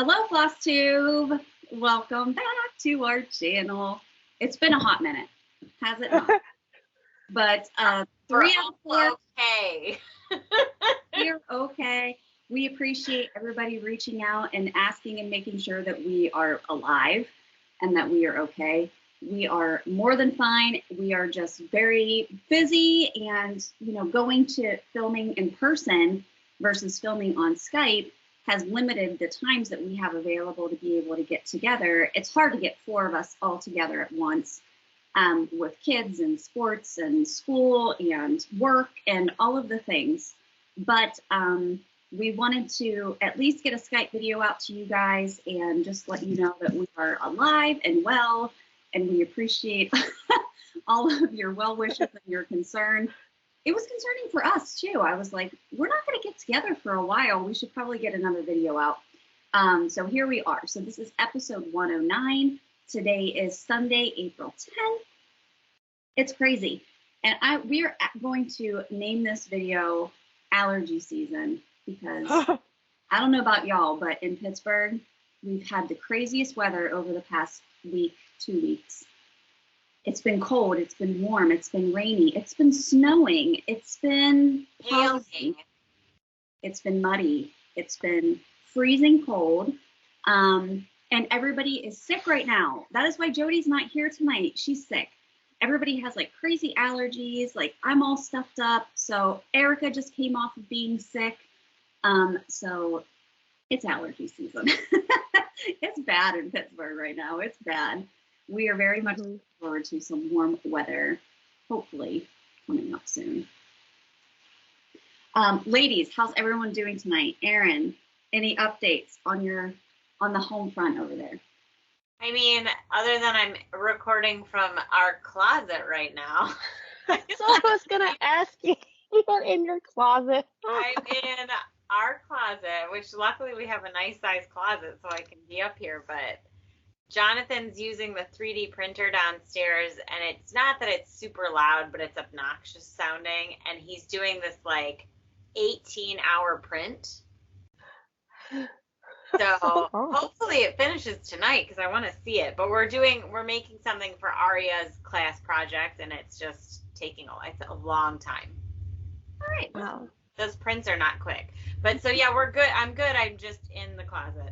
Hello, Flosstube. Welcome back to our channel. It's been a hot minute, has it not? But 3 out of 4. Okay. We're okay. We appreciate everybody reaching out and asking and making sure that we are alive and that we are okay. We are more than fine. We are just very busy, and going to filming in person versus filming on Skype has limited the times that we have available to be able to get together. It's hard to get 4 of us all together at once with kids and sports and school and work and all of the things. But we wanted to at least get a Skype video out to you guys and just let you know that we are alive and well, and we appreciate all of your well wishes and your concern. It was concerning for us too. I was like, we're not going to get together for a while. We should probably get another video out. So here we are. So this is episode 109. Today is Sunday, April 10th. It's crazy. And we are going to name this video Allergy Season because I don't know about y'all, but in Pittsburgh, we've had the craziest weather over the past week, 2 weeks. It's been cold, it's been warm, it's been rainy, it's been snowing, it's been hailing, it's been muddy, it's been freezing cold, and everybody is sick right now. That is why Jodi's not here tonight. She's sick. Everybody has like crazy allergies, like I'm all stuffed up. So Erika just came off of being sick. So it's allergy season. It's bad in Pittsburgh right now. It's bad. We are very much looking forward to some warm weather, hopefully coming up soon. Ladies, how's everyone doing tonight? Erin, any updates on the home front over there? I mean, other than I'm recording from our closet right now. So I was gonna ask you, you're in your closet. I'm in our closet, which luckily we have a nice size closet so I can be up here, but Jonathan's using the 3D printer downstairs, and it's not that it's super loud, but it's obnoxious sounding, and he's doing this like 18-hour print. So hopefully it finishes tonight because I want to see it. But we're making something for Aria's class project, and it's just taking a long time. All right. Wow. Those prints are not quick. But so yeah, we're good. I'm good. I'm just in the closet.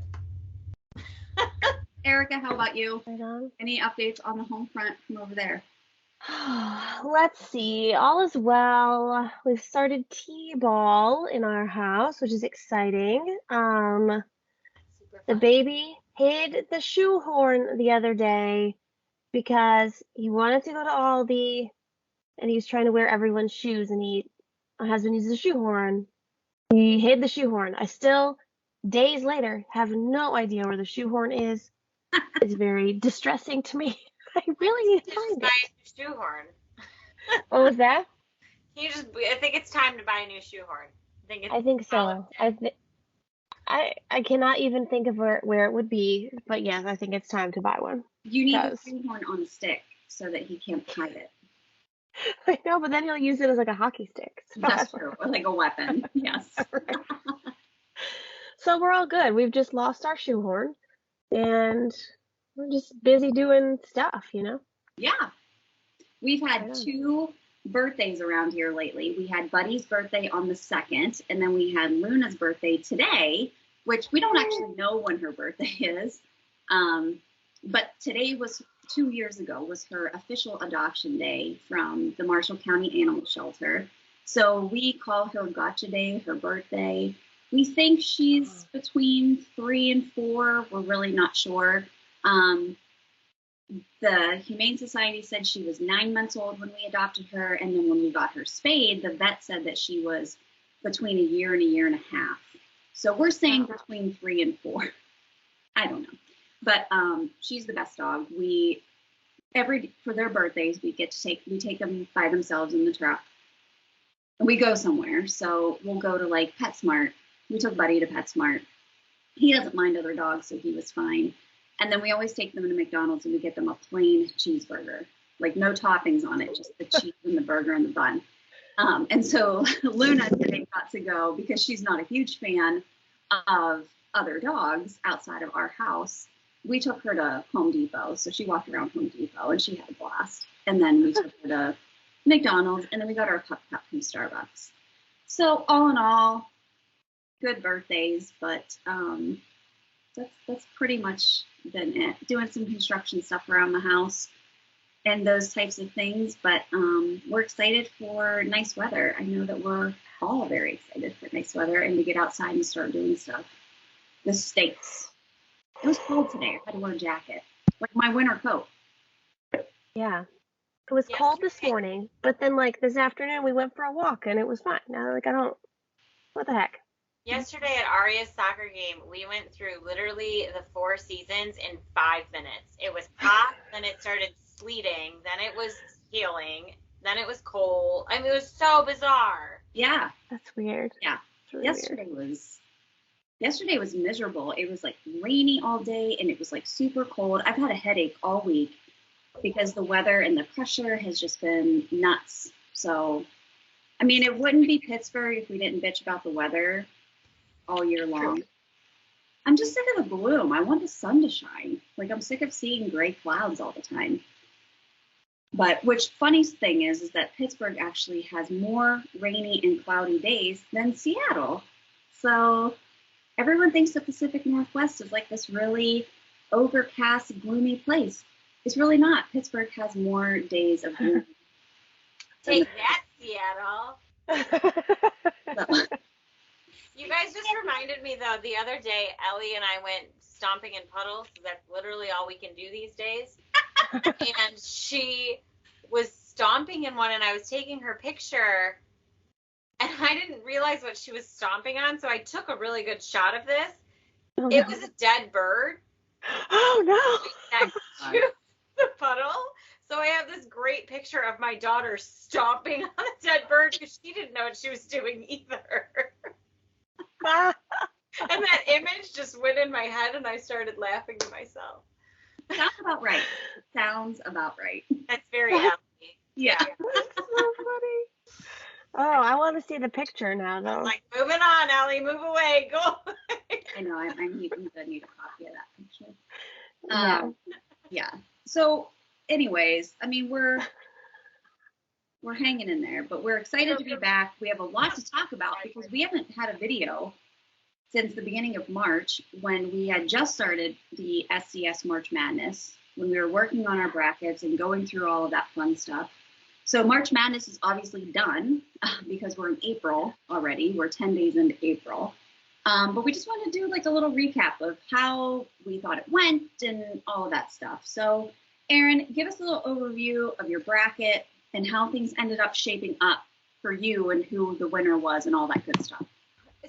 Erika, how about you? Right on. Any updates on the home front from over there? Let's see. All is well. We've started T-ball in our house, which is exciting. The baby hid the shoehorn the other day because he wanted to go to Aldi and he was trying to wear everyone's shoes, and my husband uses a shoehorn. He hid the shoehorn. I still, days later, have no idea where the shoehorn is. It's very distressing to me. I really need to find it. Buy a new shoehorn. What was that? I think it's time to buy a new shoehorn. I think so. I cannot even think of where it would be, but yes, I think it's time to buy one. You need a shoehorn on a stick so that he can't hide it. I know, but then he'll use it as like a hockey stick. So. That's true, or like a weapon. Yes. So we're all good. We've just lost our shoehorn, and we're just busy doing stuff, Yeah. We've had 2 birthdays around here lately. We had Buddy's birthday on the 2nd, and then we had Luna's birthday today, which we don't actually know when her birthday is. But today was 2 years ago was her official adoption day from the Marshall County Animal Shelter. So we call her Gotcha Day, her birthday. We think she's between 3 and 4. We're really not sure. The Humane Society said she was 9 months old when we adopted her, and then when we got her spayed, the vet said that she was between a year and a half. So we're saying between 3 and 4. I don't know, but she's the best dog. For their birthdays, we take them by themselves in the truck, and we go somewhere. So we'll go to like PetSmart. We took Buddy to PetSmart. He doesn't mind other dogs, so he was fine. And then we always take them to McDonald's and we get them a plain cheeseburger, like no toppings on it, just the cheese and the burger and the bun. And so Luna today got to go because she's not a huge fan of other dogs outside of our house, we took her to Home Depot. So she walked around Home Depot and she had a blast. And then we took her to McDonald's, and then we got our cup from Starbucks. So all in all, good birthdays, but that's pretty much been it. Doing some construction stuff around the house and those types of things, but we're excited for nice weather. I know that we're all very excited for nice weather and to get outside and start doing stuff. The States. It was cold today. I had to wear a jacket, like my winter coat. Yeah. It was cold this morning, but then like this afternoon we went for a walk and it was fine. Now like what the heck? Yesterday at Aria's soccer game, we went through literally the 4 seasons in 5 minutes. It was hot, then it started sleeting, then it was hailing, then it was cold. I mean, it was so bizarre. Yeah. That's weird. Yeah. Really yesterday was miserable. It was like rainy all day and it was like super cold. I've had a headache all week because the weather and the pressure has just been nuts. So, I mean, it wouldn't be Pittsburgh if we didn't bitch about the weather all year long. True. I'm just sick of the gloom. I want the sun to shine. Like, I'm sick of seeing gray clouds all the time. But which funny thing is that Pittsburgh actually has more rainy and cloudy days than Seattle. So everyone thinks the Pacific Northwest is like this really overcast, gloomy place. It's really not. Pittsburgh has more days of gloom. Take that, Seattle. You guys just reminded me, though, the other day, Ellie and I went stomping in puddles. That's literally all we can do these days. And she was stomping in one, and I was taking her picture, and I didn't realize what she was stomping on, so I took a really good shot of this. Oh, it was a dead bird. Oh, no. Next to the puddle. So I have this great picture of my daughter stomping on a dead bird because she didn't know what she was doing either. And that image just went in my head, and I started laughing to myself. Sounds about right. That's very happy. Yeah. That's so funny. Oh, I want to see the picture now, though. Like, moving on, Ellie, move away, go away. I know, I need a copy of that picture. Yeah. So, anyways, I mean, we're hanging in there, but we're excited to be back. We have a lot to talk about because we haven't had a video since the beginning of March, when we had just started the SCS March Madness, when we were working on our brackets and going through all of that fun stuff. So March Madness is obviously done because we're in April already. We're 10 days into April. But we just want to do like a little recap of how we thought it went and all of that stuff. So Erin, give us a little overview of your bracket and how things ended up shaping up for you and who the winner was and all that good stuff.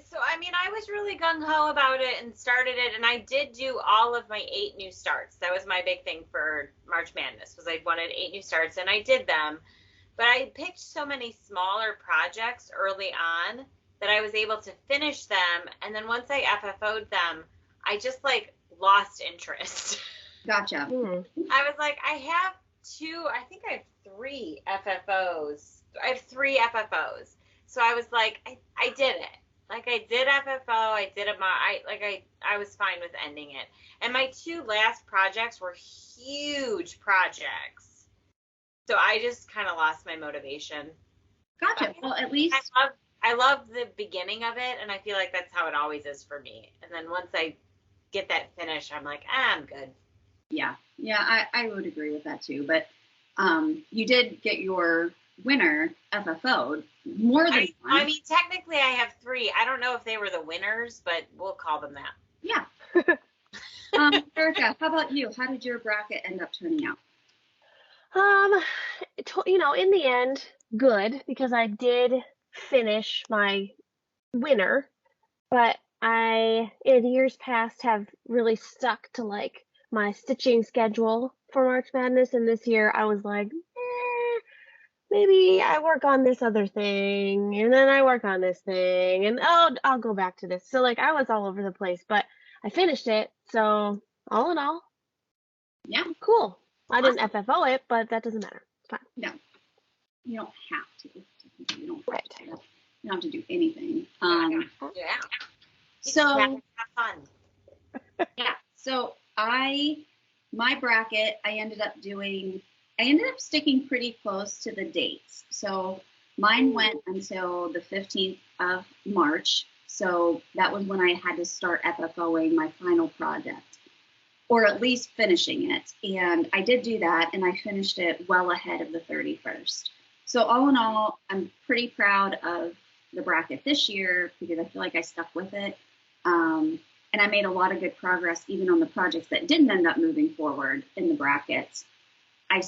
So, I mean, I was really gung-ho about it and started it, and I did do all of my 8 new starts. That was my big thing for March Madness, was I wanted 8 new starts, and I did them. But I picked so many smaller projects early on that I was able to finish them, and then once I FFO'd them, I just, like, lost interest. Gotcha. I was like, I have 3 FFOs. I have 3 FFOs. So I was like, I did it. Like, I did FFO, I did I was fine with ending it. And my 2 last projects were huge projects. So I just kind of lost my motivation. Gotcha. Well, at least I love the beginning of it, and I feel like that's how it always is for me. And then once I get that finish, I'm like, I'm good. Yeah, I would agree with that too. But you did get your winner FFO'd more than one. I mean, technically I have 3. I don't know if they were the winners, but we'll call them that. Yeah. Erika, how about you? How did your bracket end up turning out? In the end, good, because I did finish my winner, but I, in years past, have really stuck to like my stitching schedule for March Madness, and this year I was like, maybe I work on this other thing, and then I work on this thing, and I'll go back to this. So like I was all over the place, but I finished it, so all in all, yeah, cool. I didn't FFO it, but that doesn't matter. It's fine. No, you don't have to. You don't right. You don't have to do anything. Yeah. So have fun. So my bracket, I ended up sticking pretty close to the dates. So mine went until the 15th of March. So that was when I had to start FFOing my final project, or at least finishing it. And I did do that, and I finished it well ahead of the 31st. So all in all, I'm pretty proud of the bracket this year because I feel like I stuck with it. And I made a lot of good progress even on the projects that didn't end up moving forward in the brackets. I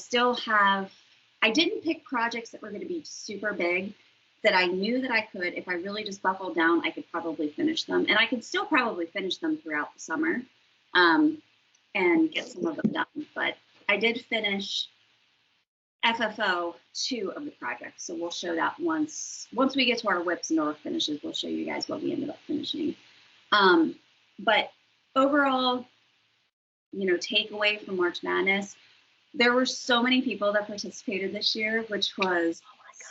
didn't pick projects that were going to be super big that I knew that I could, if I really just buckled down, I could probably finish them. And I could still probably finish them throughout the summer and get some of them done. But I did finish FFO 2 of the projects. So we'll show that once we get to our whips and our finishes, we'll show you guys what we ended up finishing. But overall, takeaway from March Madness, there were so many people that participated this year, which was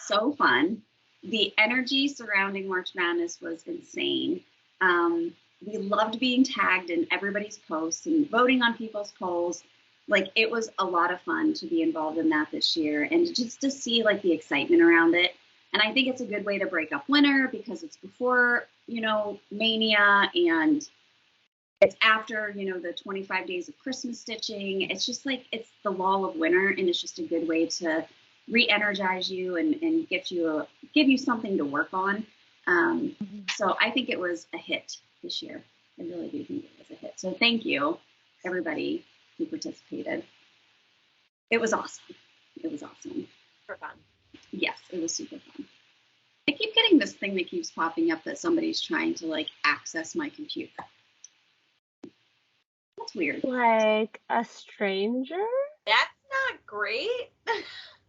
so fun. The energy surrounding March Madness was insane. We loved being tagged in everybody's posts and voting on people's polls. Like, it was a lot of fun to be involved in that this year and just to see like the excitement around it. And I think it's a good way to break up winter because it's before, Mania, and it's after, the 25 days of Christmas stitching. It's just like, it's the lull of winter, and it's just a good way to re-energize you and give you something to work on. So I think it was a hit this year. I really do think it was a hit. So thank you, everybody who participated. It was awesome. It was awesome. For fun. Yes, it was super fun. I keep getting this thing that keeps popping up that somebody's trying to like access my computer. That's weird. Like a stranger? That's not great.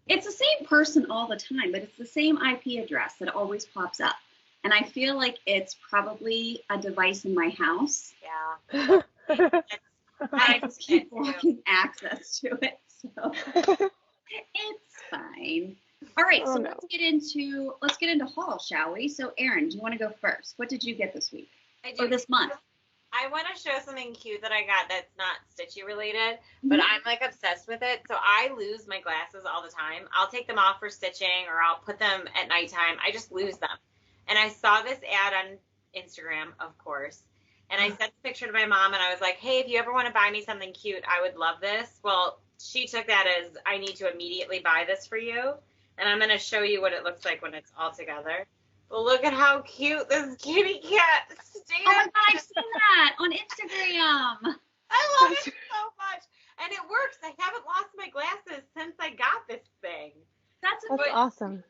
It's the same person all the time, but it's the same IP address that always pops up. And I feel like it's probably a device in my house. Yeah. I just keep blocking access to it. So it's fine. All right, so let's get into haul, shall we? So Erin, do you want to go first? What did you get this week? Or this month? I want to show something cute that I got that's not stitchy related, but I'm like obsessed with it. So I lose my glasses all the time. I'll take them off for stitching, or I'll put them at nighttime. I just lose them. And I saw this ad on Instagram, of course, and I sent the picture to my mom, and I was like, hey, if you ever want to buy me something cute, I would love this. Well, she took that as, I need to immediately buy this for you, and I'm going to show you what it looks like when it's all together. Well, look at how cute this kitty cat stands. Oh my God, I've seen that on Instagram. I love it so much. And it works. I haven't lost my glasses since I got this thing. That's awesome.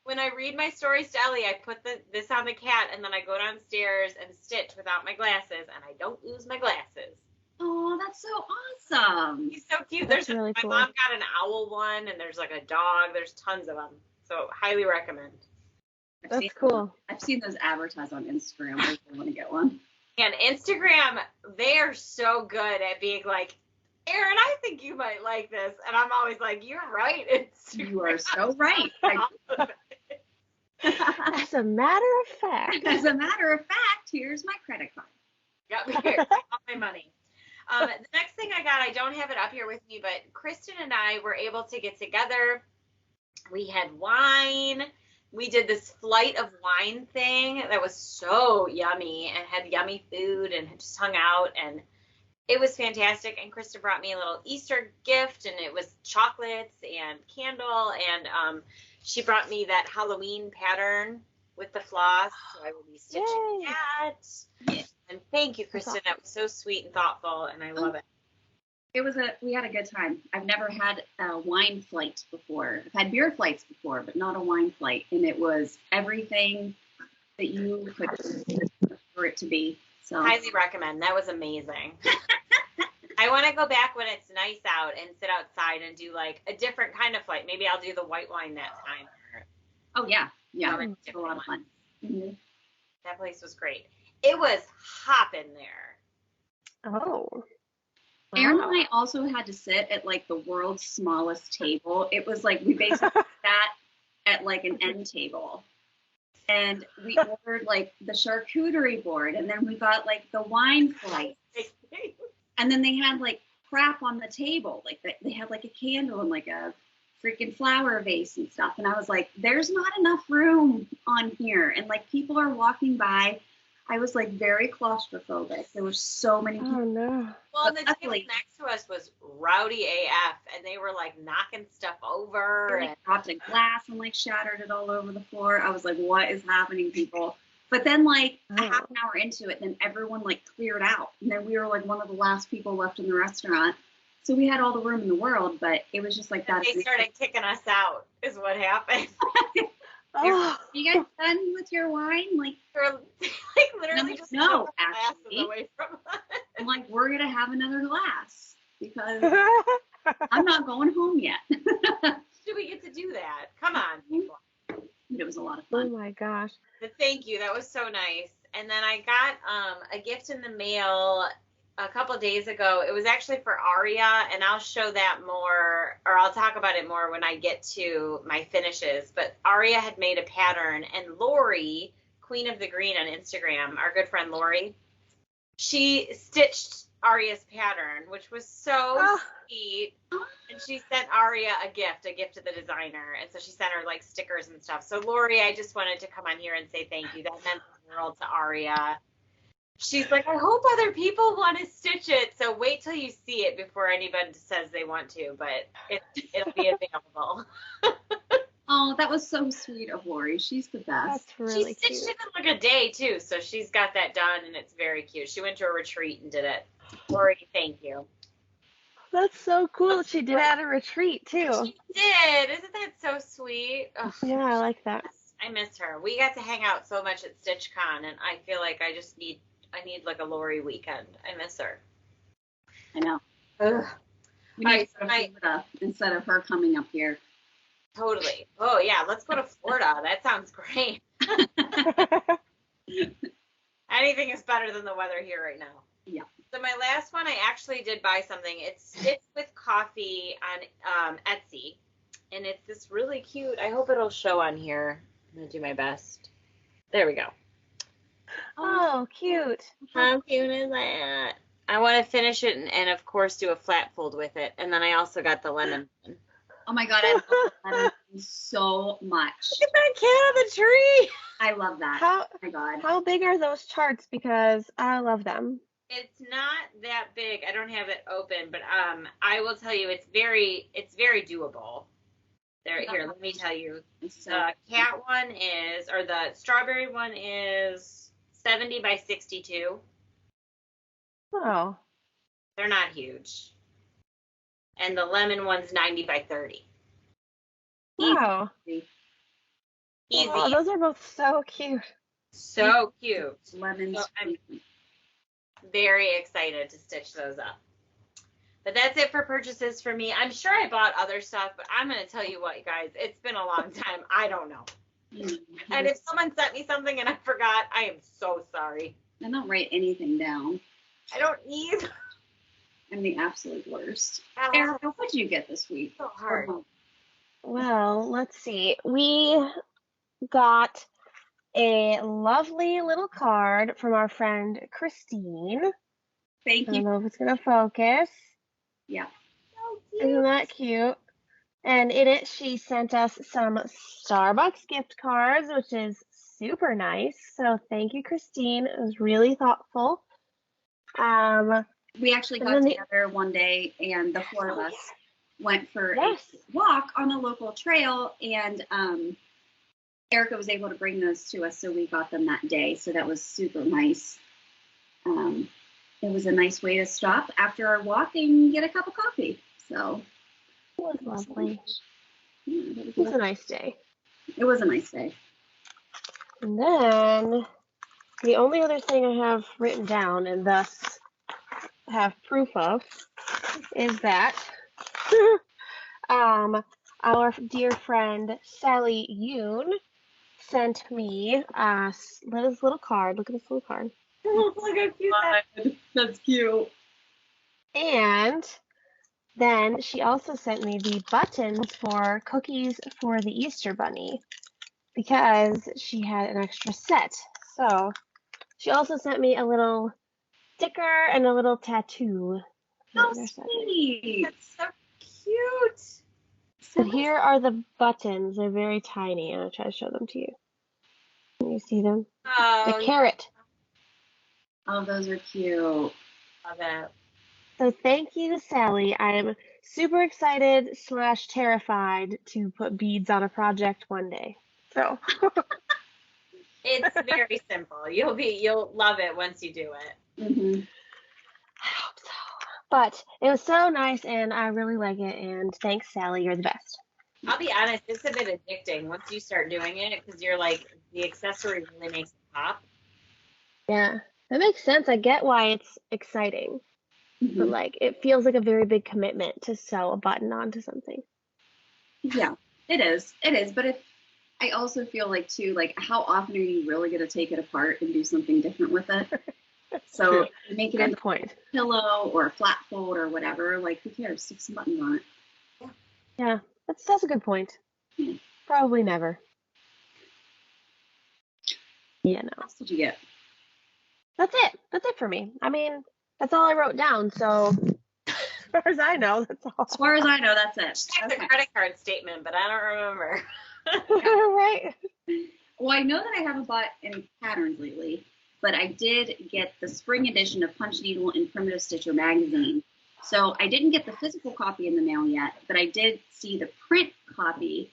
When I read my stories to Ellie, I put this on the cat, and then I go downstairs and stitch without my glasses, and I don't lose my glasses. Oh, that's so awesome. He's so cute. That's really cool. My mom got an owl one, and there's like a dog. There's tons of them. So highly recommend. That's cool. I've seen those advertised on Instagram. I really want to get one. And Instagram, they are so good at being like, Erin, I think you might like this. And I'm always like, you're right. Instagram. You are so right. As a matter of fact. As a matter of fact, here's my credit card. Yep, here, all my money. The next thing I got, I don't have it up here with me, but Kristen and I were able to get together. We had wine. We did this flight of wine thing that was so yummy and had yummy food and just hung out, and it was fantastic. And Kristen brought me a little Easter gift, and it was chocolates and candle, and she brought me that Halloween pattern with the floss, so I will be stitching that. Yeah. And thank you, Kristen. That was so sweet and thoughtful, and I love it. We had a good time. I've never had a wine flight before. I've had beer flights before, but not a wine flight. And it was everything that you could for it to be. So highly recommend. That was amazing. I want to go back when it's nice out and sit outside and do like a different kind of flight. Maybe I'll do the white wine that time. Oh yeah. Yeah. It's a lot of fun. Mm-hmm. That place was great. It was hopping there. Oh. Erin and I also had to sit at like the world's smallest table. It was like we basically sat at like an end table, and we ordered like the charcuterie board, and then we got like the wine flight. And then they had like crap on the table. Like they had like a candle and like a freaking flower vase and stuff. And I was like, there's not enough room on here. And like people are walking by. I was like very claustrophobic. There were so many people. Oh no. Well, and the table next to us was rowdy AF, and they were like knocking stuff over. They like, dropped a glass and like shattered it all over the floor. I was like, what is happening, people? But then like a half an hour into it, then everyone like cleared out. And then we were like one of the last people left in the restaurant. So we had all the room in the world, but it was just like that. They started kicking us out is what happened. Oh. You guys done with your wine? Like, literally just no, glasses away from us. I'm like, we're going to have another glass because I'm not going home yet. Do we get to do that? Come on, people. It was a lot of fun. Oh my gosh. But thank you. That was so nice. And then I got a gift in the mail a couple days ago. It was actually for Aria, and I'll show that more, or I'll talk about it more when I get to my finishes. But Aria had made a pattern, and Lori, Queen of the Green on Instagram, our good friend Lori, she stitched Aria's pattern, which was so sweet. And she sent Aria a gift to the designer. And so she sent her like stickers and stuff. So Lori, I just wanted to come on here and say thank you. That meant the world to Aria. She's like, I hope other people want to stitch it. So wait till you see it before anybody says they want to, but it'll be available. Oh, that was so sweet of Lori. She's the best. That's really She stitched cute. it in like a day too, so she's got that done, and it's very cute. She went to a retreat and did it. Lori, thank you. That's so cool that she did at a retreat too. She did. Isn't that so sweet? Ugh. Yeah, I like that. I miss her. We got to hang out so much at StitchCon, and I feel like I need like a Lori weekend. I miss her. I know. Ugh. We need to go to Florida instead of her coming up here. Totally. Oh yeah, let's go to Florida. That sounds great. Anything is better than the weather here right now. Yeah. So my last one, I actually did buy something. It's Stitch with Coffee on Etsy, and it's this really cute. I hope it'll show on here. I'm gonna do my best. There we go. Oh, cute. How cute is that? I want to finish it and of course do a flat fold with it, and then I also got the lemon one. Oh my God, I love lemon so much. Look at that cat on the tree. I love that. How Oh my God. how big are those charts? Because I love them. It's not that big. I don't have it open, but I will tell you it's very doable. Here, let me tell you. The cat one is, or the strawberry one is 70 by 62. Oh. They're not huge. And the lemon one's 90 by 30. Wow. Easy. Oh, those are both so cute. So cute. Lemons. So I'm very excited to stitch those up. But that's it for purchases for me. I'm sure I bought other stuff, but I'm going to tell you what, you guys, it's been a long time. I don't know. And if someone sent me something and I forgot, I am so sorry. I don't write anything down. I don't either. I'm the absolute worst. Oh, Erika, what did you get this week? so hard. Well, let's see. We got a lovely little card from our friend Christine. Thank I don't you. know if it's going to focus. Yeah. So cute. Isn't that cute? And in it, she sent us some Starbucks gift cards, which is super nice. So thank you, Christine. It was really thoughtful. We actually And got then together one day, and the four of us went for Yes. a walk on a local trail, and Erika was able to bring those to us, so we got them that day. So that was super nice. It was a nice way to stop after our walk and get a cup of coffee. So It was lovely. yeah, It was a nice day. it was a nice day. And then the only other thing I have written down and thus have proof of is that our dear friend Sally Yoon sent me this little card. Look at this little card. Look how cute that is. That's cute. And then she also sent me the buttons for cookies for the Easter Bunny because she had an extra set. So she also sent me a little sticker and a little tattoo. How on their side. sweet. That's so cute. But here are the buttons. They're very tiny. I'm going to try to show them to you. Can you see them? Oh, The carrot. Oh, those are cute. love it. So thank you to Sally. I am super excited / terrified to put beads on a project one day. So It's very simple. You'll love it once you do it. Mm-hmm. I hope so. But it was so nice and I really like it. And thanks, Sally. You're the best. I'll be honest, it's a bit addicting once you start doing it because you're like, the accessory really makes it pop. Yeah, that makes sense. I get why it's exciting. Mm-hmm. But like, it feels like a very big commitment to sew a button onto something. Yeah, it is. It is. But I also feel like too, like how often are you really going to take it apart and do something different with it? So True. you make it Good into point. a pillow or a flat fold or whatever. Like who cares? Stick some buttons on it. Yeah, that's a good point. Yeah. Probably never. Yeah, no. What else did you get? That's it. That's it for me. I mean, that's all I wrote down. So as far as I know, that's all. As far as I know, that's it. It's a credit card statement, but I don't remember. Right. Well, I know that I haven't bought any patterns lately, but I did get the spring edition of Punch Needle and Primitive Stitcher magazine. So I didn't get the physical copy in the mail yet, but I did see the print copy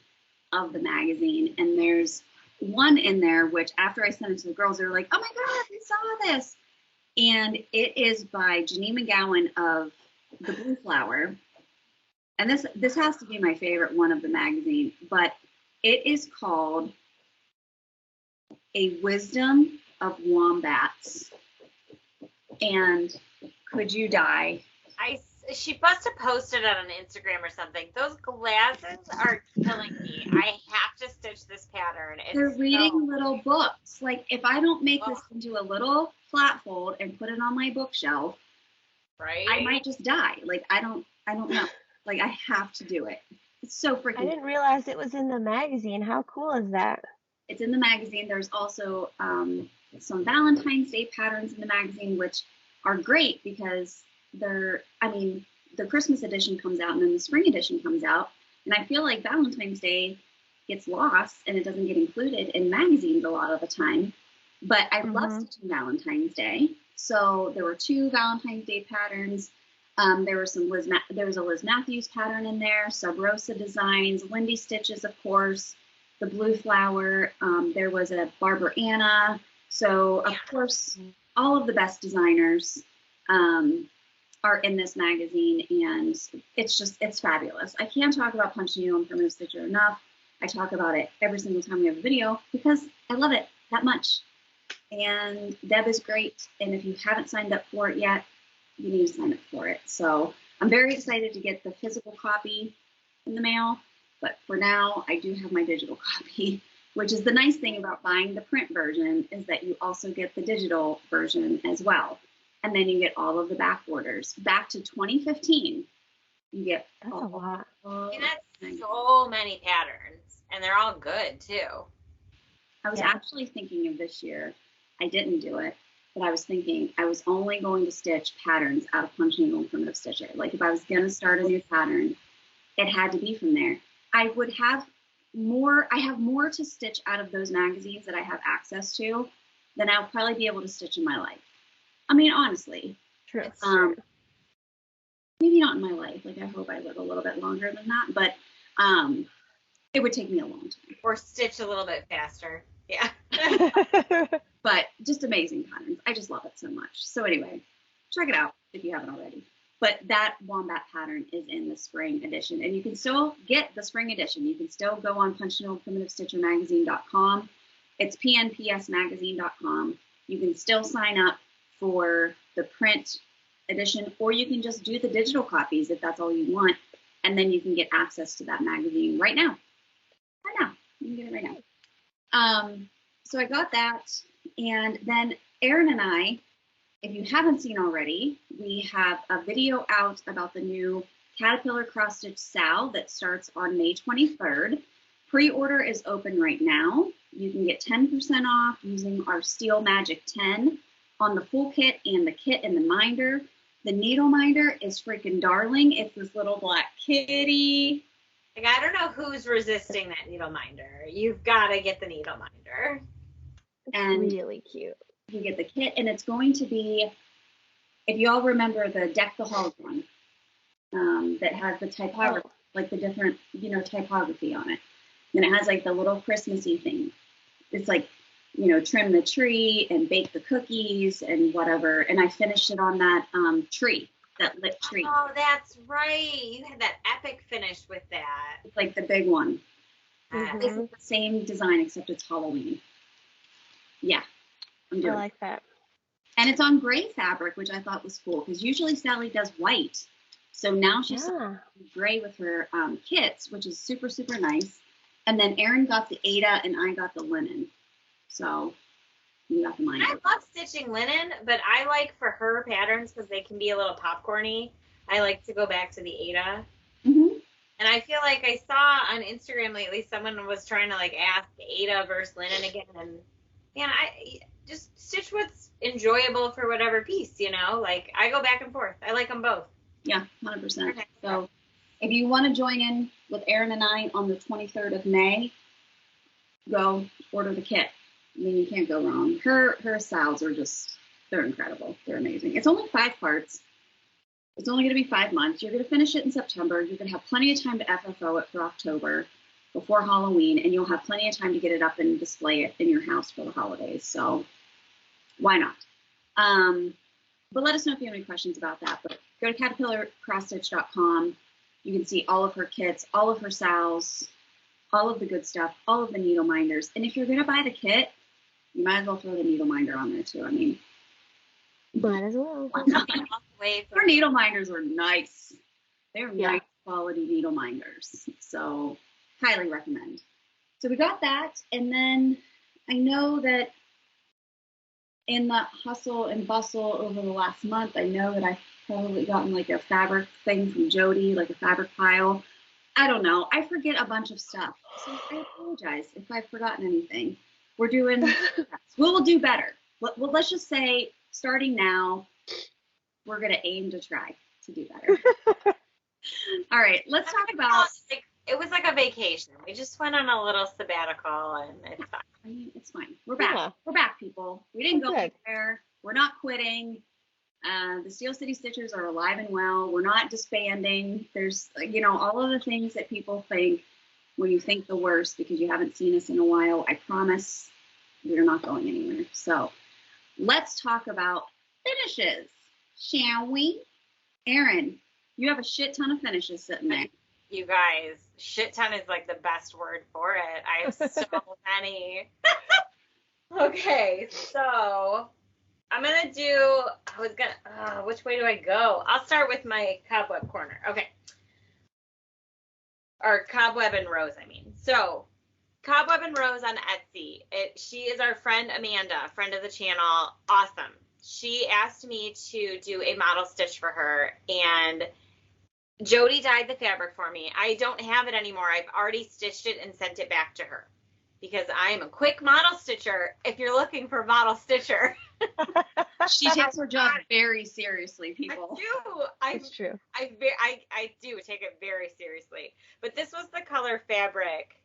of the magazine. And there's one in there, which after I sent it to the girls, they were like, oh my God, I saw this. And it is by Janine McGowan of The Blue Flower. And this has to be my favorite one of the magazine, but it is called A Wisdom of Wombats. And could you die? She must have posted it on Instagram or something. Those glasses are killing me. I have to stitch this pattern. They're reading little books. Like if I don't make this into a little flat fold and put it on my bookshelf, right? I might just die. Like I don't know. Like I have to do it. It's so freaking I didn't realize it was in the magazine. How cool is that? It's in the magazine. There's also some Valentine's Day patterns in the magazine, which are great because the Christmas edition comes out and then the spring edition comes out. And I feel like Valentine's Day gets lost and it doesn't get included in magazines a lot of the time. But I love stitching Valentine's Day. So there were 2 Valentine's Day patterns. There was a Liz Matthews pattern in there, Sub Rosa designs, Lindy stitches, of course, the Blue Flower. There was a Barbara Anna. So of course, all of the best designers are in this magazine, and it's fabulous. I can't talk about Punch Needle and Primitive Stitcher enough. I talk about it every single time we have a video because I love it that much. And Deb is great, and if you haven't signed up for it yet, you need to sign up for it. So I'm very excited to get the physical copy in the mail, but for now I do have my digital copy, which is the nice thing about buying the print version is that you also get the digital version as well. And then you get all of the back orders. Back to 2015, you get That's a lot. And that's so many patterns, and they're all good too. I was actually thinking of this year. I didn't do it, but I was thinking I was only going to stitch patterns out of Punch Needle and Primitive Stitcher. Like if I was going to start a new pattern, it had to be from there. I have more to stitch out of those magazines that I have access to than I'll probably be able to stitch in my life. I mean, honestly. True. Maybe not in my life. Like I hope I live a little bit longer than that, but it would take me a long time. Or stitch a little bit faster. Yeah. But just amazing patterns. I just love it so much. So anyway, check it out if you haven't already. But that wombat pattern is in the spring edition, and you can still get the spring edition. You can still go on punchnneedleprimitiveStitcherMagazine.com. It's pnpsmagazine.com. You can still sign up for the print edition, or you can just do the digital copies if that's all you want, and then you can get access to that magazine right now. Right now. You can get it right now. So I got that, and then Erin and I, if you haven't seen already, we have a video out about the new Caterpillar cross-stitch SAL that starts on May 23rd. Pre-order is open right now. You can get 10% off using our Steel Magic 10 on the full kit and the kit and the minder. The needle minder is freaking darling. It's this little black kitty. Like, I don't know who's resisting that needle minder. You've got to get the needle minder. And really cute. You get the kit, and it's going to be, if you all remember the Deck the Halls one, that has the typography, like the different, typography on it. And it has like the little Christmassy thing. It's like, trim the tree and bake the cookies and whatever. And I finished it on that tree, that lit tree. Oh, that's right. You had that epic finish with that. It's like the big one. Mm-hmm. This is the same design except it's Halloween. Yeah, I'm doing I like that. And it's on gray fabric, which I thought was cool because usually Sally does white. So now she's gray with her kits, which is super, super nice. And then Erin got the Ada and I got the linen. So you got the minder. I love stitching linen, but I like for her patterns because they can be a little popcorny. I like to go back to the Ada. Mm-hmm. And I feel like I saw on Instagram lately someone was trying to like ask Ada versus linen again, and man, I just stitch what's enjoyable for whatever piece, Like I go back and forth. I like them both. Yeah, 100%. Okay. So if you want to join in with Erin and I on the 23rd of May, go order the kit. I mean, you can't go wrong. Her SALs are they're incredible. They're amazing. It's only 5 parts. It's only going to be 5 months. You're going to finish it in September. You're going to have plenty of time to FFO it for October before Halloween, and you'll have plenty of time to get it up and display it in your house for the holidays. So why not? But let us know if you have any questions about that. But go to caterpillarcrossstitch.com. You can see all of her kits, all of her SALs, all of the good stuff, all of the needle minders. And if you're going to buy the kit, you might as well throw the needle minder on there too. I mean, might as well. Her needle minders are nice. They're nice quality needle minders. So highly recommend. So we got that. And then I know that in the hustle and bustle over the last month, I know that I've probably gotten like a fabric thing from Jodi, like a fabric pile. I don't know. I forget a bunch of stuff. So I apologize if I've forgotten anything. We're doing, we'll do better. Well, let's just say starting now, we're going to aim to try to do better. All right, let's talk about. It was like a vacation. We just went on a little sabbatical, and it's fine. I mean, it's fine. We're back. Yeah. We're back, people. We didn't go anywhere. We're not quitting. The Steel City Stitchers are alive and well. We're not disbanding. There's, all of the things that people think when you think the worst because you haven't seen us in a while. I promise we're not going anywhere. So let's talk about finishes, shall we? Erin, you have a shit ton of finishes sitting there. You guys, shit ton is like the best word for it. I have so many. Okay, so I'm going to do, which way do I go? I'll start with my cobweb corner. Okay. Or cobweb and rose, I mean. So cobweb and rose on Etsy. She is our friend Amanda, friend of the channel. Awesome. She asked me to do a model stitch for her, and Jodi dyed the fabric for me. I don't have it anymore. I've already stitched it and sent it back to her because I am a quick model stitcher if you're looking for a model stitcher. She takes her job very seriously, people. I do. It's true. I do take it very seriously. But this was the color fabric,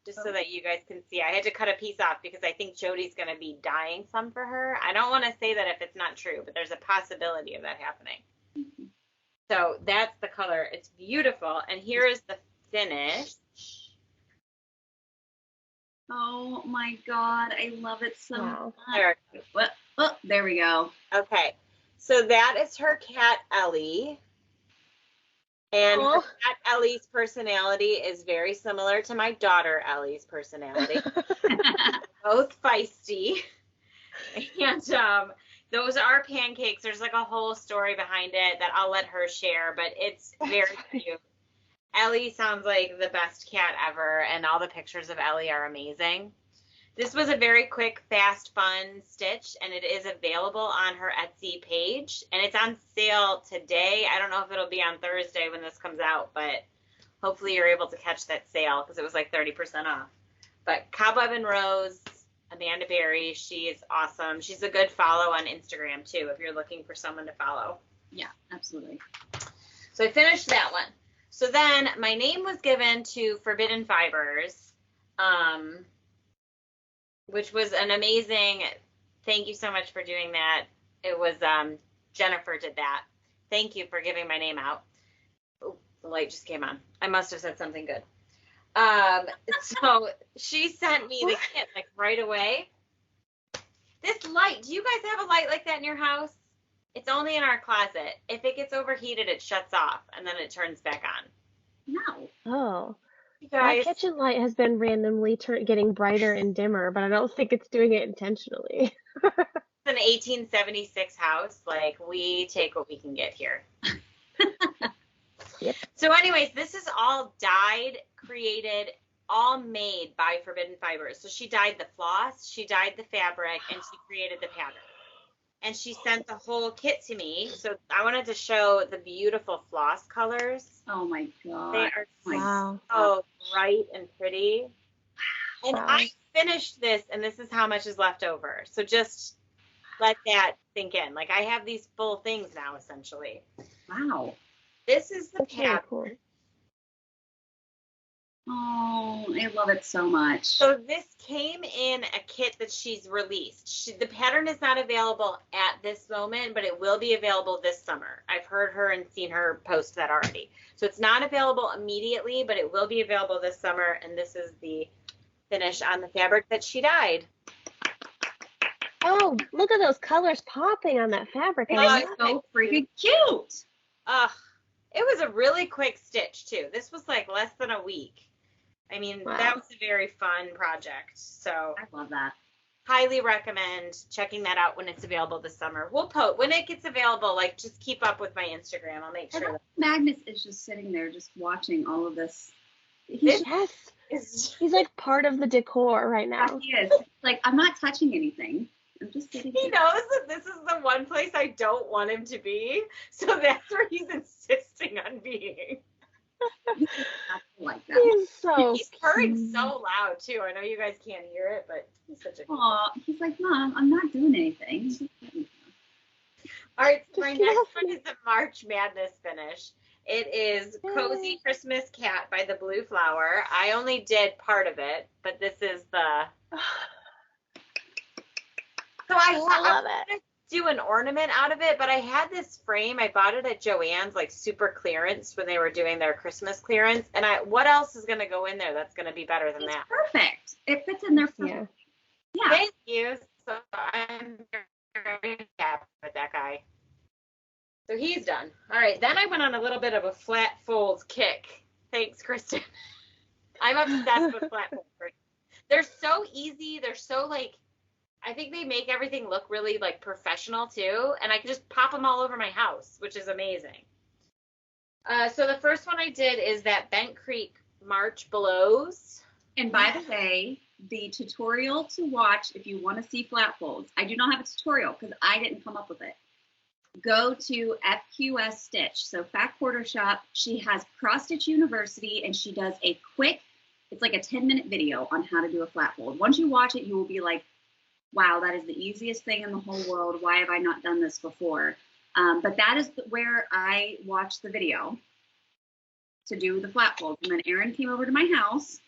just so that you guys can see. I had to cut a piece off because I think Jodi's going to be dyeing some for her. I don't want to say that if it's not true, but there's a possibility of that happening. Mm-hmm. So that's the color. It's beautiful. And here is the finish. Oh my God. I love it so much. There we go. Okay. So that is her cat, Ellie. And her cat, Ellie's personality is very similar to my daughter, Ellie's personality. Both feisty. And those are pancakes. There's like a whole story behind it that I'll let her share, but it's very cute. Ellie sounds like the best cat ever, and all the pictures of Ellie are amazing. This was a very quick, fast, fun stitch, and it is available on her Etsy page, and it's on sale today. I don't know if it'll be on Thursday when this comes out, but hopefully you're able to catch that sale because it was like 30% off. But Cobweb and Rose, Amanda Berry. She is awesome. She's a good follow on Instagram too, if you're looking for someone to follow. Yeah, absolutely. So I finished that one. So then my name was given to Forbidden Fibers, which was an amazing, thank you so much for doing that. It was, Jennifer did that. Thank you for giving my name out. Oh, the light just came on. I must have said something good. So she sent me the kit like right away. This light, do you guys have a light like that in your house? It's only in our closet. If it gets overheated, it shuts off and then it turns back on. No. Oh. You My guys, kitchen light has been randomly getting brighter and dimmer, but I don't think it's doing it intentionally. it's an 1876 house. Like, we take what we can get here. Yep. So anyways, this is all dyed, created, all made by Forbidden Fibers. So she dyed the floss, she dyed the fabric, and she created the pattern. And she sent the whole kit to me. So I wanted to show the beautiful floss colors. Oh my God. They are Wow. so bright and pretty. And Wow. I finished this, and this is how much is left over. So just let that sink in. Like, I have these full things now, essentially. Wow. This is the That's really pattern. cool. Oh, I love it so much. So this came in a kit that she's released. The pattern is not available at this moment, but it will be available this summer. I've heard her and seen her post that already. So it's not available immediately, but it will be available this summer. And this is the finish on the fabric that she dyed. Oh, look at those colors popping on that fabric. I It love is so freaking cute. It was a really quick stitch too. This was like less than a week. I mean, Wow. that was a very fun project. So I love that. highly recommend checking that out when it's available this summer. We'll post when it gets available. Like, just keep up with my Instagram. I'll make sure. Magnus is just sitting there, just watching all of this. This Yes. is He's like part of the decor right now. He is. Like, I'm not touching anything. I'm just sitting he here. knows that this is the one place I don't want him to be, so that's where he's insisting on being. Like that. He's so He's purring cute. so loud too. I know you guys can't hear it, but he's such a. Aw, he's like, Mom, I'm not doing anything. All right, so Just my get next off one me. is the March Madness finish. It is Cozy Yay. Christmas Cat by the Blue Flower. I only did part of it, but this is the. So I love wanted to do an ornament out of it, but I had this frame. I bought it at Joann's, like super clearance when they were doing their Christmas clearance. And what else is going to go in there that's going to be better than It's that? perfect. It fits in there Yeah. perfect. Yeah. Thank you. So I'm very happy with that guy. So he's done. All right. Then I went on a little bit of a flat folds kick. Thanks, Kristen. I'm obsessed with flat folds. They're so easy. They're so like, I think they make everything look really like professional too. And I can just pop them all over my house, which is amazing. So the first one I did is that Bent Creek March Blows. And by the way, the tutorial to watch if you want to see flat folds, I do not have a tutorial because I didn't come up with it. Go to FQS Stitch, so Fat Quarter Shop. She has Cross Stitch University, and she does a quick, it's like a 10-minute video on how to do a flat fold. Once you watch it, you will be like, wow, that is the easiest thing in the whole world. Why have I not done this before? But that is where I watched the video to do the flat folds. And then Erin came over to my house,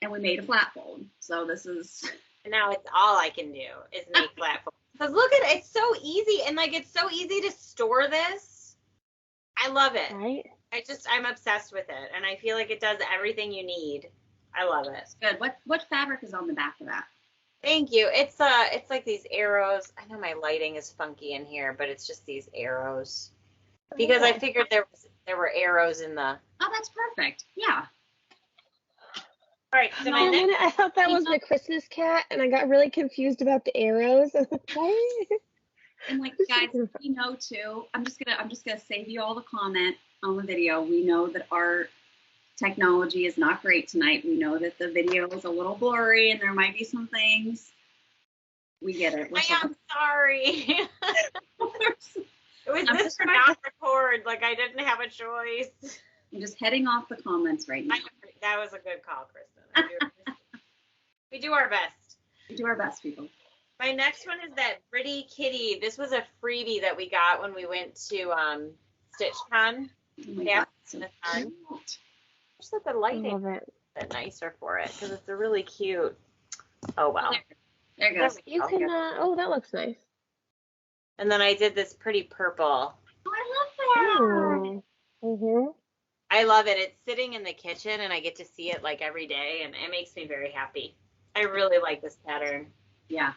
and we made a flat fold. So this is... And now it's all I can do is make flat folds. Because look at it, it's so easy. And like, it's so easy to store this. I love it. Right? I'm obsessed with it. And I feel like it does everything you need. I love it. Good. What fabric is on the back of that? Thank you. It's like these arrows. I know my lighting is funky in here, but it's just these arrows. Because I figured there were arrows in the. Oh, that's perfect. Yeah. All right. So For my a next. minute, I thought that was the Christmas cat, and I got really confused about the arrows. I was like, what? And like, guys, we know too. I'm just gonna save you all the comment on the video. We know that our technology is not great tonight. We know that the video is a little blurry and there might be some things. We get it. I am sorry. It was I'm this just for not record. Like, I didn't have a choice. I'm just heading off the comments right now. That was a good call, Kristen. We do our best. We do our best, people. My next one is that Pretty Kitty. This was a freebie that we got when we went to StitchCon. Oh my God, so fun. cute. Just that the lighting love it. is a bit nicer for it because it's a really cute. Oh wow. There it goes. You can, oh, that looks nice. And then I did this pretty purple. Oh, I love that. Mm-hmm. I love it. It's sitting in the kitchen and I get to see it like every day and it makes me very happy. I really like this pattern. Yeah.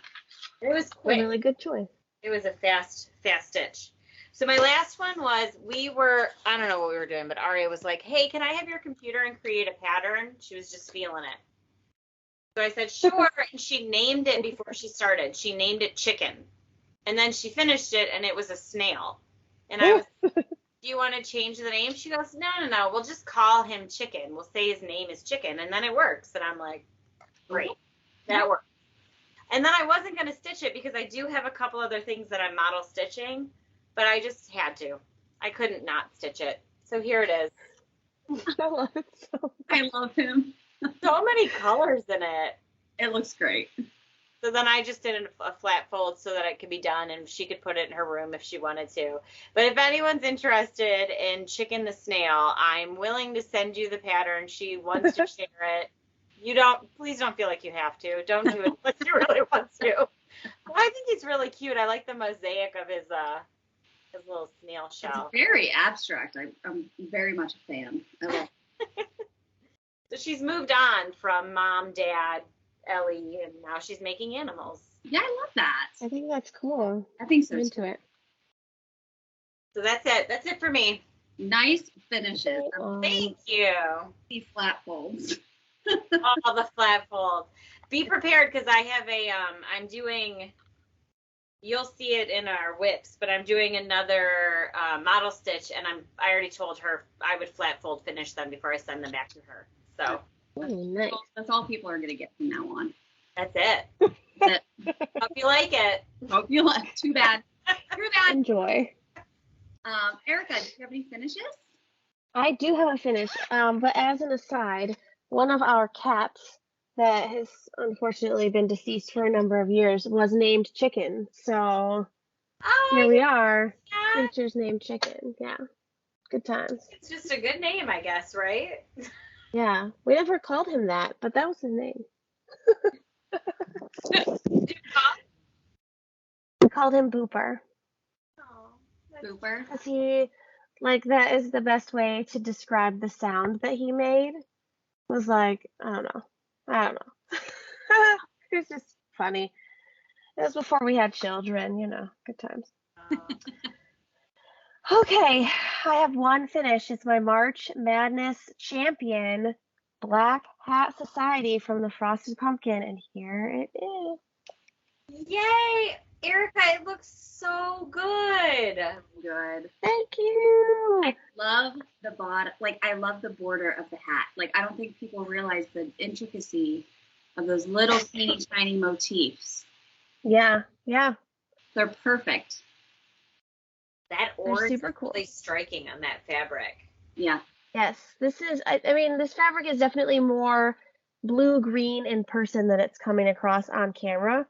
It was A quick. really good choice. It was a fast stitch. So my last one was I don't know what we were doing, but Aria was like, hey, can I have your computer and create a pattern? She was just feeling it. So I said, sure. And she named it before she started. She named it Chicken. And then she finished it and it was a snail. And I was, do you want to change the name? She goes, no. We'll just call him Chicken. We'll say his name is Chicken. And then it works. And I'm like, great. That works. And then I wasn't going to stitch it because I do have a couple other things that I'm model stitching, but I just had to. I couldn't not stitch it. So here it is. I love it so much. I love him. So many colors in it. It looks great. So then I just did a flat fold so that it could be done and she could put it in her room if she wanted to. But if anyone's interested in Chicken the Snail, I'm willing to send you the pattern. She wants to share it. Please don't feel like you have to. Don't do it unless you really want to. Well, I think he's really cute. I like the mosaic of his little snail shell. It's very abstract. I'm very much a fan. I love it. So she's moved on from mom, dad, Ellie, and now she's making animals. Yeah, I love that. I think that's cool. I think so I'm too. into it. So that's it. That's it for me. Nice finishes. Thank you. These flat folds. All the flat folds. Be prepared because I have I'm doing, you'll see it in our whips, but I'm doing another model stitch and I already told her I would flat fold finish them before I send them back to her. So Nice. That's all people are going to get from now on. that's it. That's it. Hope you like it. Hope you like. Too bad. Too bad. Enjoy. Erica, do you have any finishes? I do have a finish, but as an aside, one of our cats that has unfortunately been deceased for a number of years was named Chicken. So here we are, Yeah. creatures named Chicken. Yeah, good times. It's just a good name, I guess, right? Yeah, we never called him that, but that was his name. We called him Booper. Super. Because he, like, that is the best way to describe the sound that he made. Was like, I don't know. It was just funny. It was before we had children, good times. Okay, I have one finish. It's my March Madness Champion Black Hat Society from the Frosted Pumpkin, and here it is. Yay! Erika, it looks so good. Good. Thank you. I love the bottom. Like, I love the border of the hat. Like, I don't think people realize the intricacy of those little teeny tiny motifs. Yeah. They're perfect. That They're orange super is cool. really striking on that fabric. Yeah. Yes, this is, I mean, this fabric is definitely more blue-green in person than it's coming across on camera.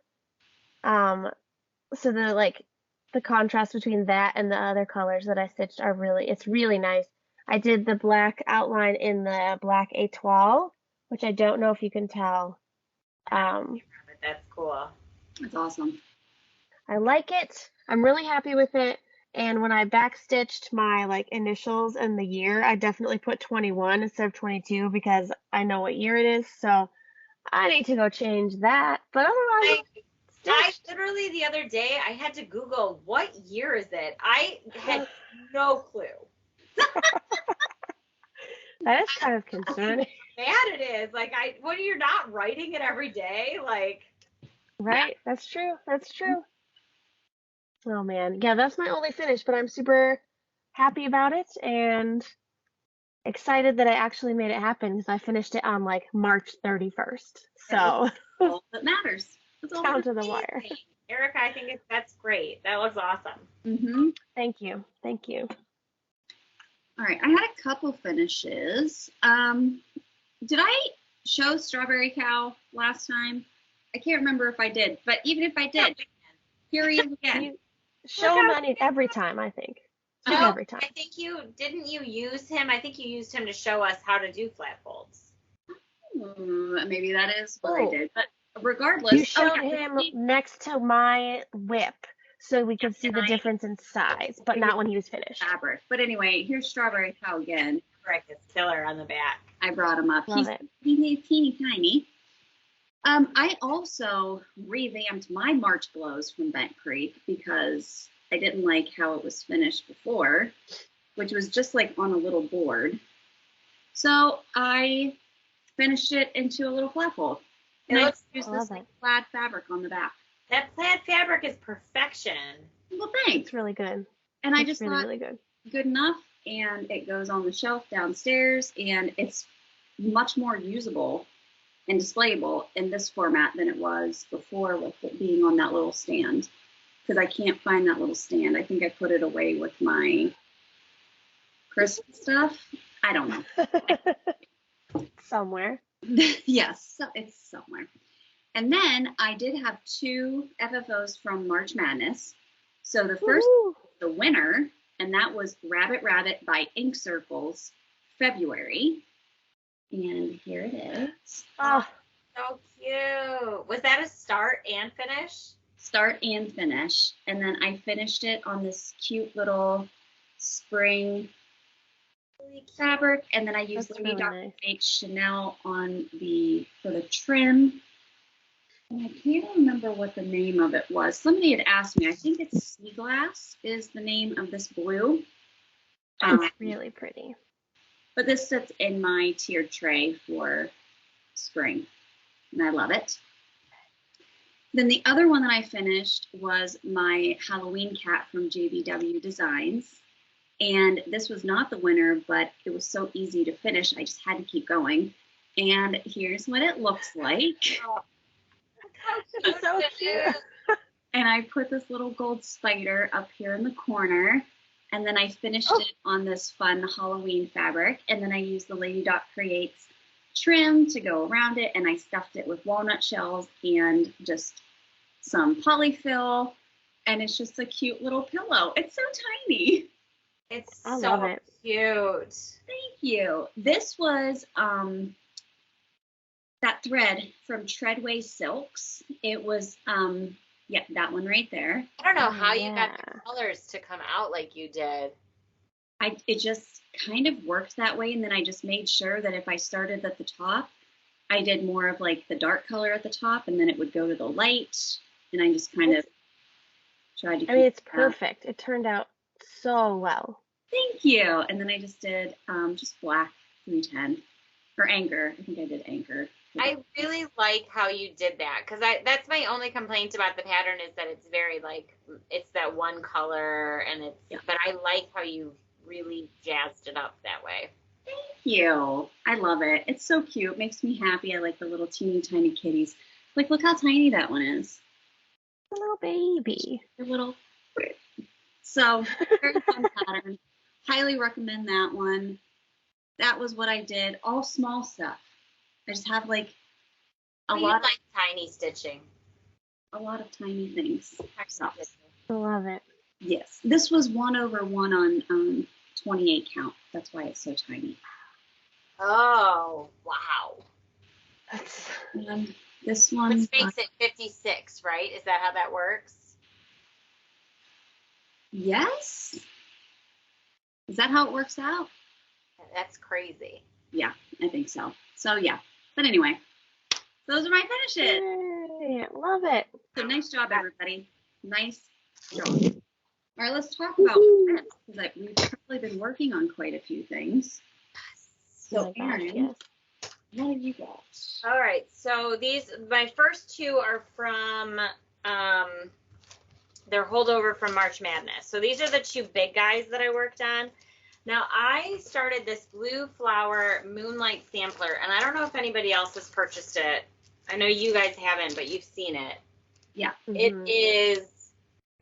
So the contrast between that and the other colors that I stitched it's really nice. I did the black outline in the black étoile, which I don't know if you can tell. That's cool. That's awesome. I like it. I'm really happy with it. And when I backstitched my initials and the year, I definitely put 21 instead of 22 because I know what year it is. So I need to go change that. But otherwise, I literally the other day I had to Google what year is it. I had no clue. that is kind of concerning. Bad it is. What are you not writing it every day? Right? That's true. Oh man. Yeah, that's my only finish, but I'm super happy about it and excited that I actually made it happen because I finished it on March 31st. So All that matters. That's all down that to the wire. Erika, I think that's great. That looks awesome. Mm-hmm. Thank you. All right. I had a couple finishes. Did I show Strawberry Cow last time? I can't remember if I did, but even if I did, here he is again. You show him every time, I think. No, Every time. I think didn't you use him? I think you used him to show us how to do flat folds. Maybe that is what I did, but regardless. You showed him next to my whip so we could see the difference in size, but not when he was finished. Fabric. But anyway, here's Strawberry Cow again. Fabric is killer on the back. I brought him up. Love it. He's teeny tiny. I also revamped my March Glows from Bent Creek because I didn't like how it was finished before, which was just like on a little board. So I finished it into a little flat fold. And I used this like plaid fabric on the back. That plaid fabric is perfection. Well, thanks. It's really good. And I just really, thought, really good enough. And it goes on the shelf downstairs, and it's much more usable and displayable in this format than it was before with it being on that little stand. Because I can't find that little stand. I think I put it away with my Christmas stuff. I don't know. Somewhere. Yes, so it's somewhere. And then I did have 2 FFOs from March Madness. So the first, the winner, and that was Rabbit Rabbit by Ink Circles, February. And here it is. Oh, so cute. Was that a start and finish? Start and finish. And then I finished it on this cute little spring fabric, and then I used Lady Dr. Fake Chanel on for the trim. And I can't remember what the name of it was. Somebody had asked me. I think it's Sea Glass is the name of this blue. It's really pretty. But this sits in my tiered tray for spring, and I love it. Then the other one that I finished was my Halloween cat from JBW Designs. And this was not the winner, but it was so easy to finish. I just had to keep going. And here's what it looks like. Oh, it's so cute. And I put this little gold spider up here in the corner. And then I finished it on this fun Halloween fabric. And then I used the Lady Dot Creates trim to go around it. And I stuffed it with walnut shells and just some polyfill. And it's just a cute little pillow. It's so tiny. It's I so love it. cute. Thank you. This was that thread from Treadway Silks. It was yeah, that one right there. I don't know how you got the colors to come out like you did. It just kind of worked that way, and then I just made sure that if I started at the top, I did more of like the dark color at the top, and then it would go to the light, and I just kind of tried to. I mean, it's perfect. It turned out so well. Thank you. And then I just did just black 310 or anchor. I think I did anchor. I really like how you did that, because that's my only complaint about the pattern is that it's very like it's that one color, and it's but I like how you really jazzed it up that way. Thank you. I love it. It's so cute. It makes me happy. I like the little teeny tiny kitties. Like, look how tiny that one is. A little baby. A little. So very fun pattern. Highly recommend that one. That was what I did. All small stuff. I just have like a lot like tiny stitching. A lot of tiny things. I love it. Yes. This was 1/1 on 28 count. That's why it's so tiny. Oh, wow. And this one. Which makes it 56, right? Is that how that works? Yes. Is that how it works out? That's crazy. Yeah, I think so. So yeah. But anyway, those are my finishes. Yay, love it. So nice job, everybody. Nice job. All right, let's talk about prints, because we've probably been working on quite a few things. So Erin, what have you got? All right, so my first 2 are from, they're holdover from March Madness. So these are the 2 big guys that I worked on. Now, I started this Blue Flower Moonlight Sampler, and I don't know if anybody else has purchased it. I know you guys haven't, but you've seen it. Yeah. Mm-hmm. It is